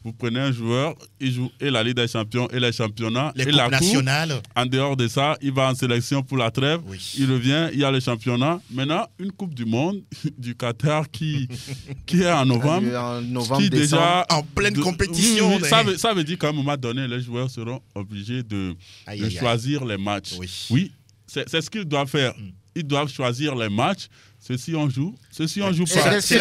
vous prenez un joueur, il joue et la Ligue des Champions et les championnats et la Coupe nationale. En dehors de ça, il va en sélection pour la trêve. Il revient, il y a le championnat. Maintenant, une Coupe du Monde du Qatar qui est en novembre, qui déjà en pleine compétition. Ça veut dire qu'à un moment donné, les joueurs seront obligés de choisir les matchs. Oui, c'est ce qu'ils doivent faire. Ils doivent choisir les matchs. Ceci on joue, ceci on joue pas. C'est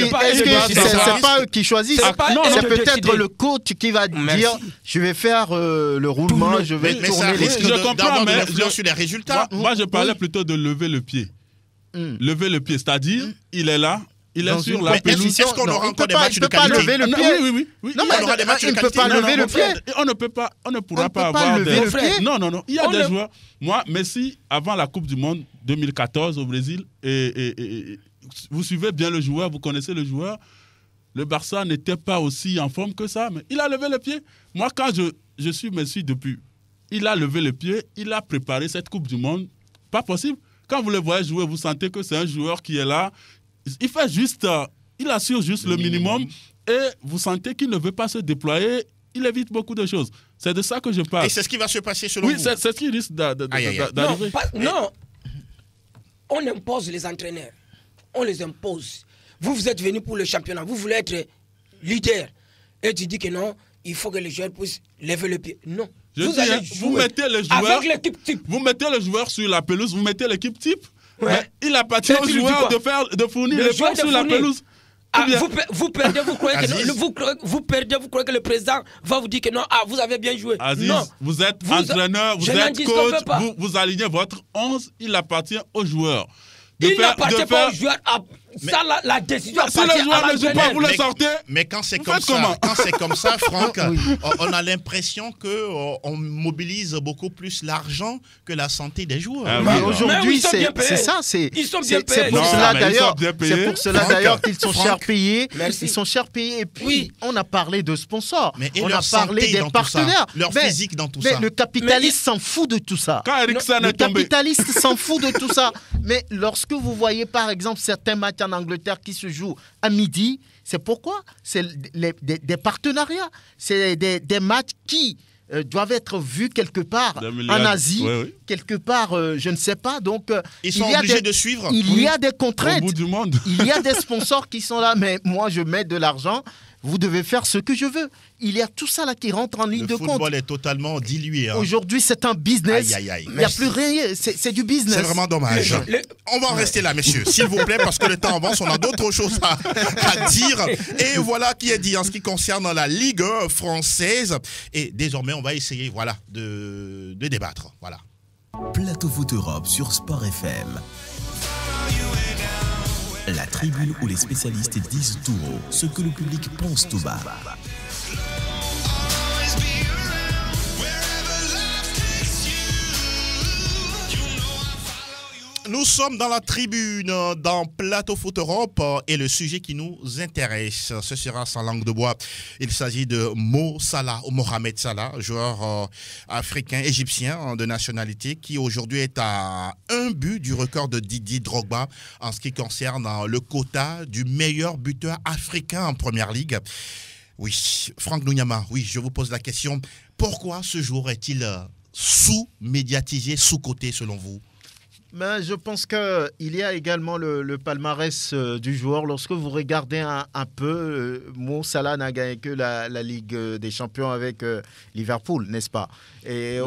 pas eux qui choisissent. C'est peut-être le coach qui va dire je vais faire le roulement, je vais tourner les skis. Je comprends, mais sur les résultats. Moi, je parlais plutôt de lever le pied. Lever le pied, c'est-à-dire il est là. Il est sur la pelouse. Est-ce qu'on aura encore des matchs de qualité? Il ne peut pas lever le pied. Oui. Non, mais on aura des matchs de qualité. Il ne peut pas lever le pied. On ne pourra pas avoir des... Non. Il y a des joueurs. Moi, Messi, avant la Coupe du Monde 2014 au Brésil, et vous suivez bien le joueur, vous connaissez le joueur, le Barça n'était pas aussi en forme que ça, mais il a levé le pied. Moi, quand je suis Messi depuis, il a levé le pied, il a préparé cette Coupe du Monde. Pas possible. Quand vous le voyez jouer, vous sentez que c'est un joueur qui est là. Il fait juste, il assure juste le minimum et vous sentez qu'il ne veut pas se déployer. Il évite beaucoup de choses. C'est de ça que je parle. Et c'est ce qui va se passer selon vous? Oui, c'est ce qui risque d'arriver. Non, on impose les entraîneurs. on les impose. Vous êtes venus pour le championnat, vous voulez être leader. Et tu dis que non, il faut que les joueurs puissent lever le pied. Non. Vous mettez les joueurs avec l'équipe type. Vous mettez les joueurs sur la pelouse, vous mettez l'équipe type. Ouais. Il appartient aux joueurs de fournir les joueurs sur la pelouse. Vous perdez, vous croyez que le président va vous dire que non, vous avez bien joué. Aziz, non. Vous êtes entraîneur, vous êtes coach, vous alignez votre 11, il appartient aux joueurs. Il n'appartient pas aux joueurs. Ça, la décision appartient à l'entraîneur. Si les joueurs ne jouent pas, vous les sortez. Mais quand c'est comme ça, Franck, on a l'impression qu'on mobilise beaucoup plus l'argent que la santé des joueurs. Aujourd'hui, c'est ça. Ils sont bien payés. C'est pour cela d'ailleurs qu'ils sont cher payés. Merci. Ils sont cher payés. Et puis, on a parlé de sponsors. On a parlé des partenaires. Leur physique dans tout ça. Mais le capitaliste s'en fout de tout ça. Le capitaliste s'en fout de tout ça. Mais lorsque vous voyez, par exemple, certains matchs en Angleterre qui se jouent à midi, c'est pourquoi? C'est des partenariats. C'est des matchs qui doivent être vus quelque part en Asie, quelque part, je ne sais pas. Donc, ils sont obligés de suivre. Il y a des contraintes. Au bout du monde. Il y a des sponsors qui sont là, mais moi, je mets de l'argent. Vous devez faire ce que je veux. Il y a tout ça là qui rentre en ligne de compte. Le football est totalement dilué. Aujourd'hui, c'est un business. Aïe. Il n'y a plus rien. C'est du business. C'est vraiment dommage. On va en rester là, messieurs, s'il vous plaît, parce que le temps avance. On a d'autres choses à dire. Et voilà qui est dit en ce qui concerne la Ligue 1 française. Et désormais, on va essayer de débattre. Voilà. Plateau Foot Europe sur Sport FM. La tribune où les spécialistes disent tout haut ce que le public pense tout bas. Nous sommes dans la tribune, dans Plateau Foot Europe, et le sujet qui nous intéresse, ce sera sans langue de bois. Il s'agit de Mo Salah, ou Mohamed Salah, joueur africain, égyptien de nationalité, qui aujourd'hui est à un but du record de Didier Drogba en ce qui concerne le quota du meilleur buteur africain en Première Ligue. Oui, Franck Nounyama, oui, je vous pose la question. Pourquoi ce joueur est-il sous-médiatisé, sous-coté selon vous? Ben, je pense qu'il y a également le palmarès du joueur. Lorsque vous regardez un peu, Mo Salah n'a gagné que la Ligue des Champions avec Liverpool, n'est-ce pas? Et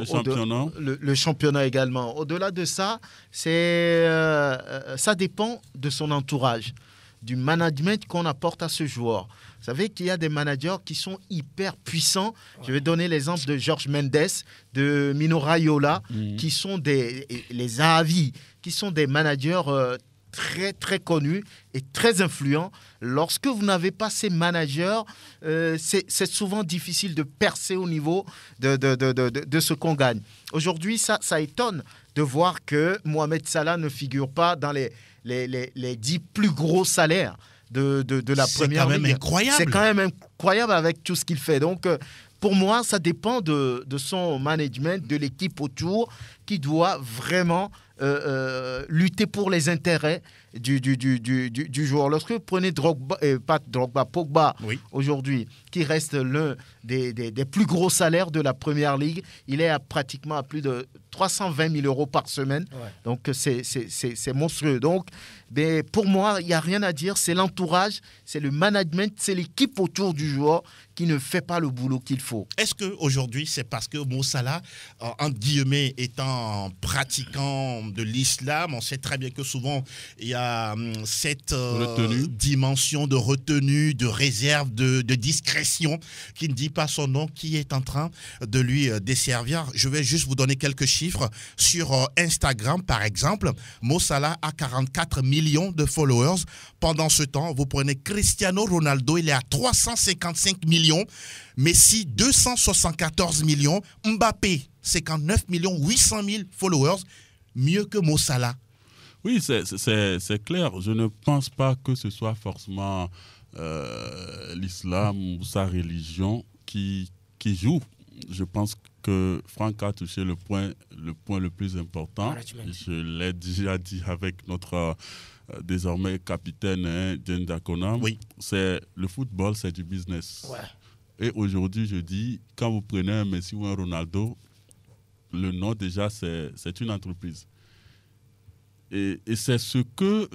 le championnat également. Au-delà de ça, ça dépend de son entourage, du management qu'on apporte à ce joueur. Vous savez qu'il y a des managers qui sont hyper puissants. Je vais donner l'exemple de Jorge Mendes, de Mino Raiola, qui sont les Zahavi, qui sont des managers très, très connus et très influents. Lorsque vous n'avez pas ces managers, c'est souvent difficile de percer au niveau de ce qu'on gagne. Aujourd'hui, ça étonne de voir que Mohamed Salah ne figure pas dans les 10 plus gros salaires de la première ligue. C'est quand même incroyable avec tout ce qu'il fait. Donc, pour moi, ça dépend de son management, de l'équipe autour, qui doit vraiment lutter pour les intérêts du joueur. Lorsque vous prenez Pogba aujourd'hui, qui reste l'un des plus gros salaires de la première ligue, il est pratiquement à plus de 320 000 euros par semaine. Ouais. Donc, c'est monstrueux. Donc, pour moi, il n'y a rien à dire. C'est l'entourage, c'est le management, c'est l'équipe autour du joueur qui ne fait pas le boulot qu'il faut. Est-ce qu'aujourd'hui, c'est parce que Mo Salah, entre guillemets, étant pratiquant de l'islam, on sait très bien que souvent, il y a cette dimension de retenue, de réserve, de discrétion, qui ne dit pas son nom, qui est en train de lui desservir. Je vais juste vous donner quelques chiffres. Sur Instagram, par exemple, Mo Salah a 44 millions de followers. Pendant ce temps, vous prenez Cristiano Ronaldo, il est à 355 millions. Messi, 274 millions. Mbappé, 59 800 000 followers. Mieux que Mo Salah. Oui, c'est clair. Je ne pense pas que ce soit forcément l'islam ou sa religion qui joue. Je pense que Franck a touché le point le plus important. Je l'ai déjà dit avec notre désormais capitaine Dieng Dacona. Oui. Le football, c'est du business. Ouais. Et aujourd'hui, je dis, quand vous prenez un Messi ou un Ronaldo, le nom déjà, c'est une entreprise. Et c'est ce que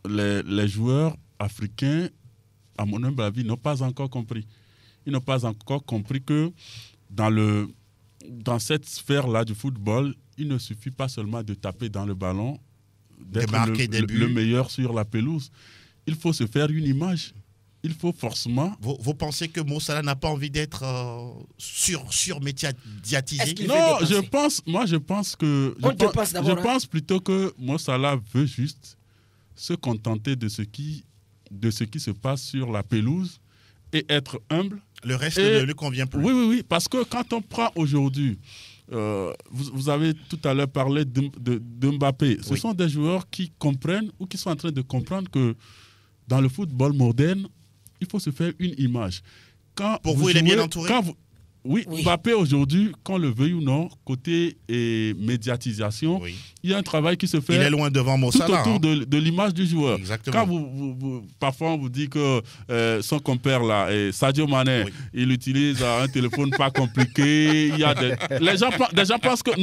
les joueurs africains, à mon humble avis, n'ont pas encore compris. Ils n'ont pas encore compris que dans cette sphère-là du football, il ne suffit pas seulement de taper dans le ballon, d'être le meilleur sur la pelouse. Il faut se faire une image. Il faut forcément... Vous pensez que Mo Salah n'a pas envie d'être surmédiatisé? Non, je pense plutôt que Mo Salah veut juste se contenter de ce qui se passe sur la pelouse et être humble. Le reste ne lui convient plus. Oui, parce que quand on prend aujourd'hui, vous avez tout à l'heure parlé de Mbappé, ce sont des joueurs qui comprennent ou qui sont en train de comprendre que dans le football moderne, il faut se faire une image. Pour vous, il est bien entouré? Oui, Mbappé aujourd'hui, qu'on le veuille ou non, côté médiatisation, il y a un travail qui se fait. Il est loin devant Mo Salah, autour de l'image du joueur. Exactement. Quand parfois on vous dit que son compère là, Sadio Mané, il utilise un téléphone pas compliqué. Les gens pensent que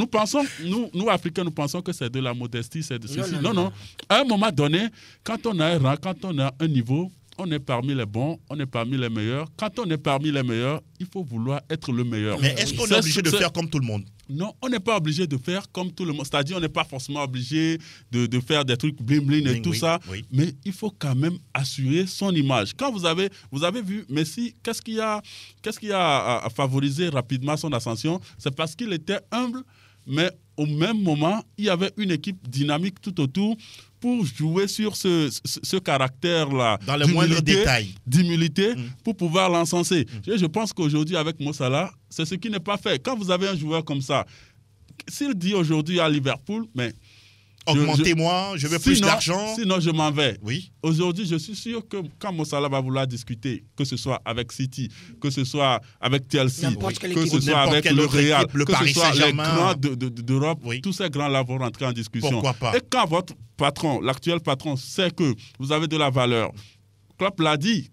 nous Africains, nous pensons que c'est de la modestie, c'est de ceci. Non. À un moment donné, quand on a un rang, quand on a un niveau, on est parmi les bons, on est parmi les meilleurs. Quand on est parmi les meilleurs, il faut vouloir être le meilleur. Mais est-ce qu'on est obligé de faire comme tout le monde? Non, on n'est pas obligé de faire comme tout le monde. C'est-à-dire, on n'est pas forcément obligé de faire des trucs bling-bling et tout ça. Oui. Mais il faut quand même assurer son image. Quand vous avez vu Messi, qu'est-ce qui a favorisé rapidement son ascension? C'est parce qu'il était humble, mais au même moment, il y avait une équipe dynamique tout autour pour jouer sur ce caractère-là. Dans le moindre détail. D'humilité, pour pouvoir l'encenser. Je pense qu'aujourd'hui, avec Mo Salah, c'est ce qui n'est pas fait. Quand vous avez un joueur comme ça, s'il dit aujourd'hui à Liverpool, mais... Augmentez-moi, je veux plus d'argent. Sinon, je m'en vais. Oui. Aujourd'hui, je suis sûr que quand Mo Salah va vouloir discuter, que ce soit avec City, que ce soit avec Chelsea, que ce soit avec le Real, que ce soit les grands d'Europe, tous ces grands-là vont rentrer en discussion. Pourquoi pas? Et quand votre patron, l'actuel patron, sait que vous avez de la valeur, Klopp l'a dit,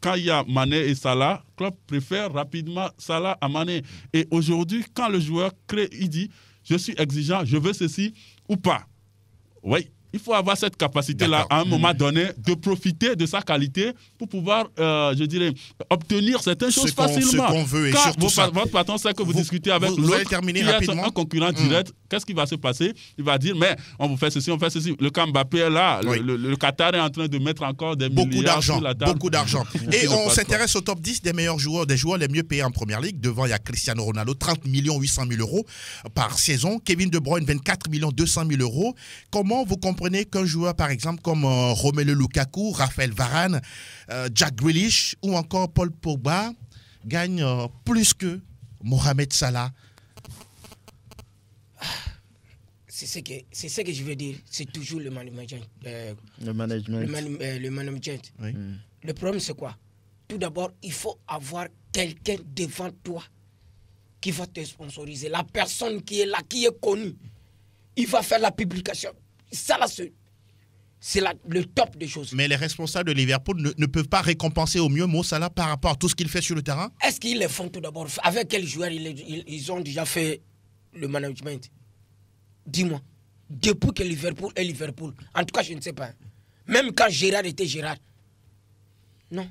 quand il y a Mané et Salah, Klopp préfère rapidement Salah à Mané. Et aujourd'hui, quand le joueur crée, il dit, je suis exigeant, je veux ceci ou pas. Oui, il faut avoir cette capacité-là à un moment donné de profiter de sa qualité pour pouvoir, je dirais, obtenir certaines choses facilement. Ce qu'on veut et quand surtout votre patron sait que vous discutez avec l'autre qui est un concurrent direct, qu'est-ce qui va se passer? Il va dire, mais on vous fait ceci, on fait ceci. Le camp Mbappé est là, le Qatar est en train de mettre encore des milliards sur la table. Beaucoup d'argent. Et on s'intéresse au top 10 des meilleurs joueurs, des joueurs les mieux payés en Première Ligue. Devant, il y a Cristiano Ronaldo, 30 800 000 euros par saison. Kevin De Bruyne, 24 200 000 euros. Comment vous comprenez qu'un joueur, par exemple, comme Romelu Lukaku, Raphaël Varane, Jack Grealish ou encore Paul Pogba gagne plus que Mohamed Salah? C'est ce que je veux dire. C'est toujours le management. Le management. Le management. Oui. Le problème, c'est quoi? Tout d'abord, il faut avoir quelqu'un devant toi qui va te sponsoriser. La personne qui est là, qui est connue, il va faire la publication. Ça, là, c'est le top des choses. Mais les responsables de Liverpool ne peuvent pas récompenser au mieux Mo Salah par rapport à tout ce qu'il fait sur le terrain? Est-ce qu'ils le font tout d'abord? Avec quels joueurs ils ont déjà fait le management? Dis-moi. Depuis que Liverpool est Liverpool. En tout cas, je ne sais pas. Même quand Gérard était Gérard. Non.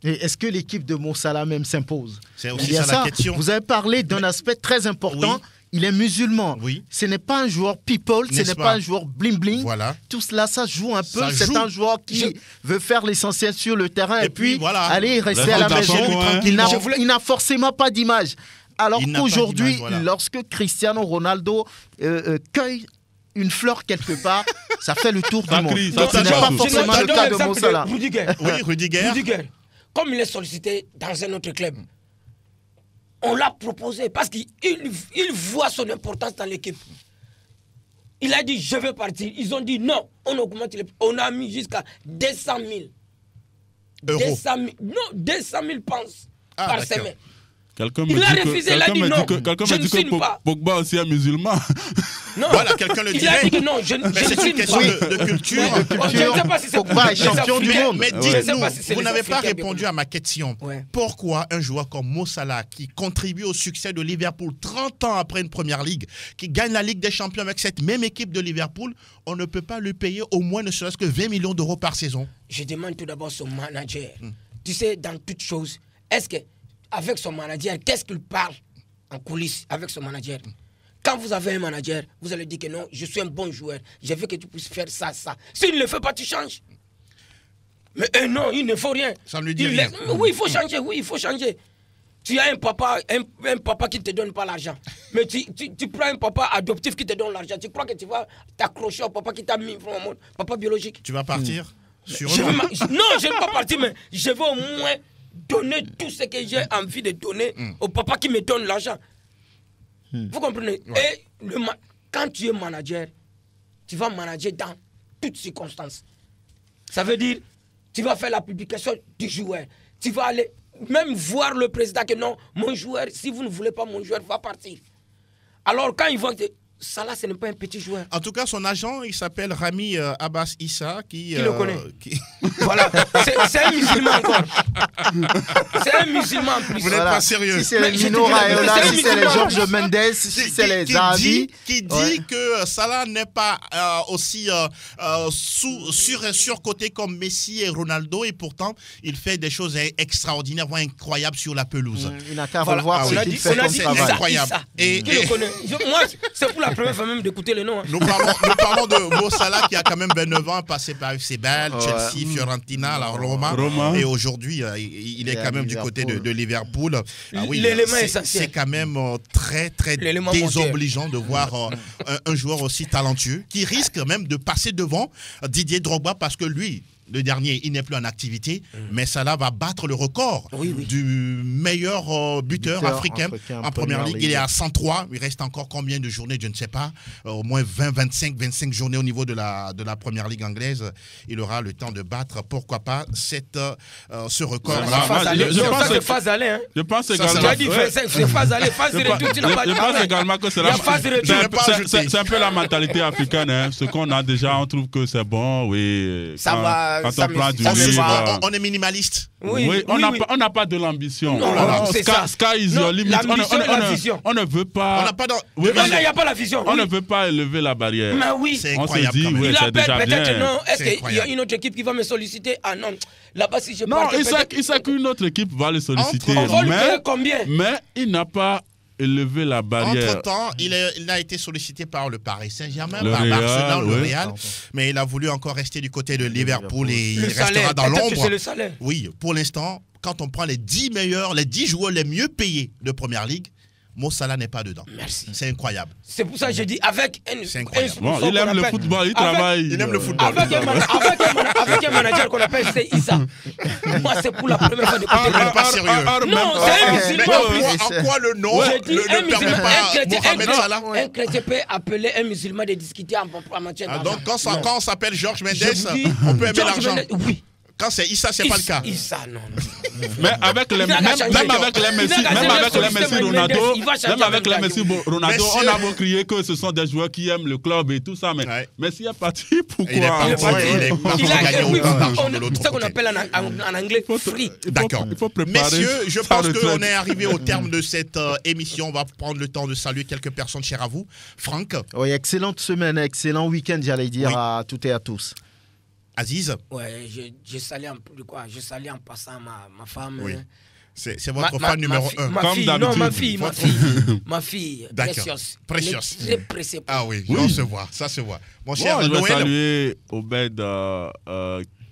Et est-ce que l'équipe de Mo Salah même s'impose? C'est aussi ça la question. Vous avez parlé d'un aspect très important. Oui. Il est musulman. Oui. Ce n'est pas un joueur people, ce n'est pas un joueur bling-bling. Voilà. Tout cela, ça joue un peu. C'est un joueur qui veut faire l'essentiel sur le terrain et puis voilà. Aller rester à la maison. Il n'a forcément pas d'image. Alors qu'aujourd'hui, lorsque Cristiano Ronaldo cueille une fleur quelque part, ça fait le tour du monde. Ce n'est pas forcément le cas de Mo Salah. Rudiger. Comme il est sollicité dans un autre club, on l'a proposé parce qu'il voit son importance dans l'équipe. Il a dit, je vais partir. Ils ont dit, non, on augmente les... On a mis jusqu'à 200 000 euros. 200 000 pounds par semaine. Quelqu'un Il a refusé, il a dit non. Quelqu'un m'a dit que Pogba aussi est musulman. Non, voilà, quelqu'un le dirait. Il a dit que non, je ne c'est une question de culture. Je ne sais pas si c'est Pogba est champion du monde. Mais dites-nous, vous n'avez pas répondu à ma question. Pourquoi un joueur comme Mo Salah, qui contribue au succès de Liverpool 30 ans après une première ligue, qui gagne la Ligue des Champions avec cette même équipe de Liverpool, on ne peut pas lui payer au moins ne serait-ce que 20 millions d'euros par saison? Je demande tout d'abord son manager. Tu sais, dans toute chose, est-ce que avec son manager, qu'est-ce qu'il parle en coulisses avec son manager? Quand vous avez un manager, vous allez dire que non, je suis un bon joueur, je veux que tu puisses faire ça, ça. S'il ne le fait pas, tu changes. Mais non, il ne faut rien. Ça ne lui dit rien. Oui, il faut changer, oui, il faut changer. Tu as un papa qui ne te donne pas l'argent. Mais tu prends un papa adoptif qui te donne l'argent. Tu crois que tu vas t'accrocher au papa qui t'a mis au monde, papa biologique? Tu vas partir sur non, je ne vais pas partir, mais je vais au moins donner tout ce que j'ai envie de donner au papa qui me donne l'argent. Vous comprenez? Et quand tu es manager, tu vas manager dans toutes circonstances. Ça veut dire, tu vas faire la publication du joueur. Tu vas aller même voir le président que non, mon joueur, si vous ne voulez pas mon joueur, va partir. Alors quand ils voient que Salah, ce n'est pas un petit joueur. En tout cas, son agent, il s'appelle Rami Abbas Issa. Qui le connaît. Voilà, c'est un musulman encore. C'est un musulman en plus. Vous n'êtes pas sérieux. Si c'est les Mino Raiola, si c'est les Georges Mendes, si c'est les Zavi. Qui dit que Salah n'est pas aussi surcoté comme Messi et Ronaldo, et pourtant, il fait des choses extraordinaires, voire incroyables sur la pelouse. Il n'a qu'à revoir ce qu'il fait comme travail. C'est incroyable. Qui le connaît? Moi, c'est pour la première fois même d'écouter le nom. Hein. Nous parlons de Mo Salah qui a quand même 29 ans, passé par FC Bâle, Chelsea, Fiorentina, la Roma. Et aujourd'hui, il est quand même du côté de Liverpool. L'élément essentiel. C'est quand même très, très désobligeant de voir un joueur aussi talentueux qui risque même de passer devant Didier Drogba parce que lui, le dernier, il n'est plus en activité, mais Salah va battre le record du meilleur buteur africain en première ligue. Il est à 103. Il reste encore combien de journées? Je ne sais pas. Au moins 25 journées au niveau de la première ligue anglaise. Il aura le temps de battre, pourquoi pas, ce record-là. Je pense aller. Je pense également. C'est phase aller, phase retour. Je pense également que c'est un peu la mentalité africaine. Hein. Ce qu'on a déjà, on trouve que c'est bon. Oui. Ça va. Quand on prend du livre, on est minimaliste. Oui, on n'a pas de l'ambition. Sky is your limit. On ne veut pas. Il n'y a pas la vision. On ne veut pas élever la barrière. Mais oui, on se dit, oui, c'est déjà bien. Non, est-ce qu'il y a une autre équipe qui va me solliciter? Ah non, là-bas si je non, il sait qu'une autre équipe va le solliciter. On va lui payer combien? Mais il n'a pas élever la barrière. Entre-temps, il a été sollicité par le Paris Saint-Germain, par Barcelone, le Real, mais il a voulu encore rester du côté de Liverpool et il restera dans l'ombre. Oui, pour l'instant, quand on prend les 10 joueurs les mieux payés de Première Ligue, Mo Salah n'est pas dedans. Merci. C'est incroyable. C'est pour ça que je dis avec il aime le football, il travaille. Il aime le football. Avec un manager qu'on appelle Issa. Moi, c'est pour la première fois de côté. Pas sérieux. Non, c'est un musulman. En quoi le nom ne permet pas Mohamed Salah? Un chrétien peut appeler un musulman de discuter en matière d'argent. Donc, quand on s'appelle Georges Mendes, on peut aimer l'argent. Oui. Quand c'est Issa, c'est pas le cas. Issa, non. Mais avec les Messi, Ronaldo, on a beau crier que ce sont des joueurs qui aiment le club et tout ça, mais Messi est parti, pourquoi? Il est parti gagner autant d'argent de l'autre côté. C'est ce qu'on appelle en anglais free. D'accord. Messieurs, je pense qu'on est arrivé au terme de cette émission. On va prendre le temps de saluer quelques personnes chères à vous. Franck. Oui, excellente semaine, excellent week-end, j'allais dire à toutes et à tous. Aziz. Ouais, je salue en passant ma femme. Oui. C'est votre fan numéro 1. Ma fille, Precious. Très pressée. Ah oui, ça se voit. Mon cher je Noël. vais saluer Obed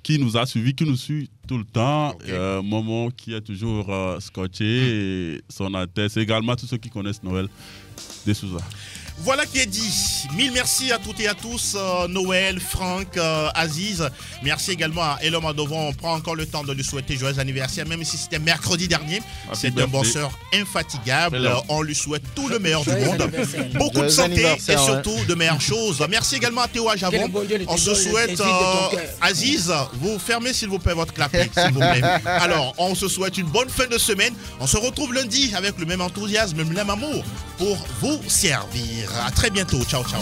qui nous a suivis, qui nous suit tout le temps. Momo qui est toujours scotché, et son Altesse, également tous ceux qui connaissent Noël de Souza. Voilà qui est dit. Mille merci à toutes et à tous. Noël, Franck, Aziz. Merci également à Elom Adovon. On prend encore le temps de lui souhaiter joyeux anniversaire, même si c'était mercredi dernier. C'est un bosseur infatigable. On lui souhaite tout le meilleur du monde. Beaucoup de santé et surtout de meilleures choses. Merci également à Théo Ajavon. On se souhaite, Aziz, vous fermez s'il vous plaît votre clapet, s'il vous plaît. Alors, on se souhaite une bonne fin de semaine. On se retrouve lundi avec le même enthousiasme, le même amour pour vous servir. À très bientôt. Ciao, ciao.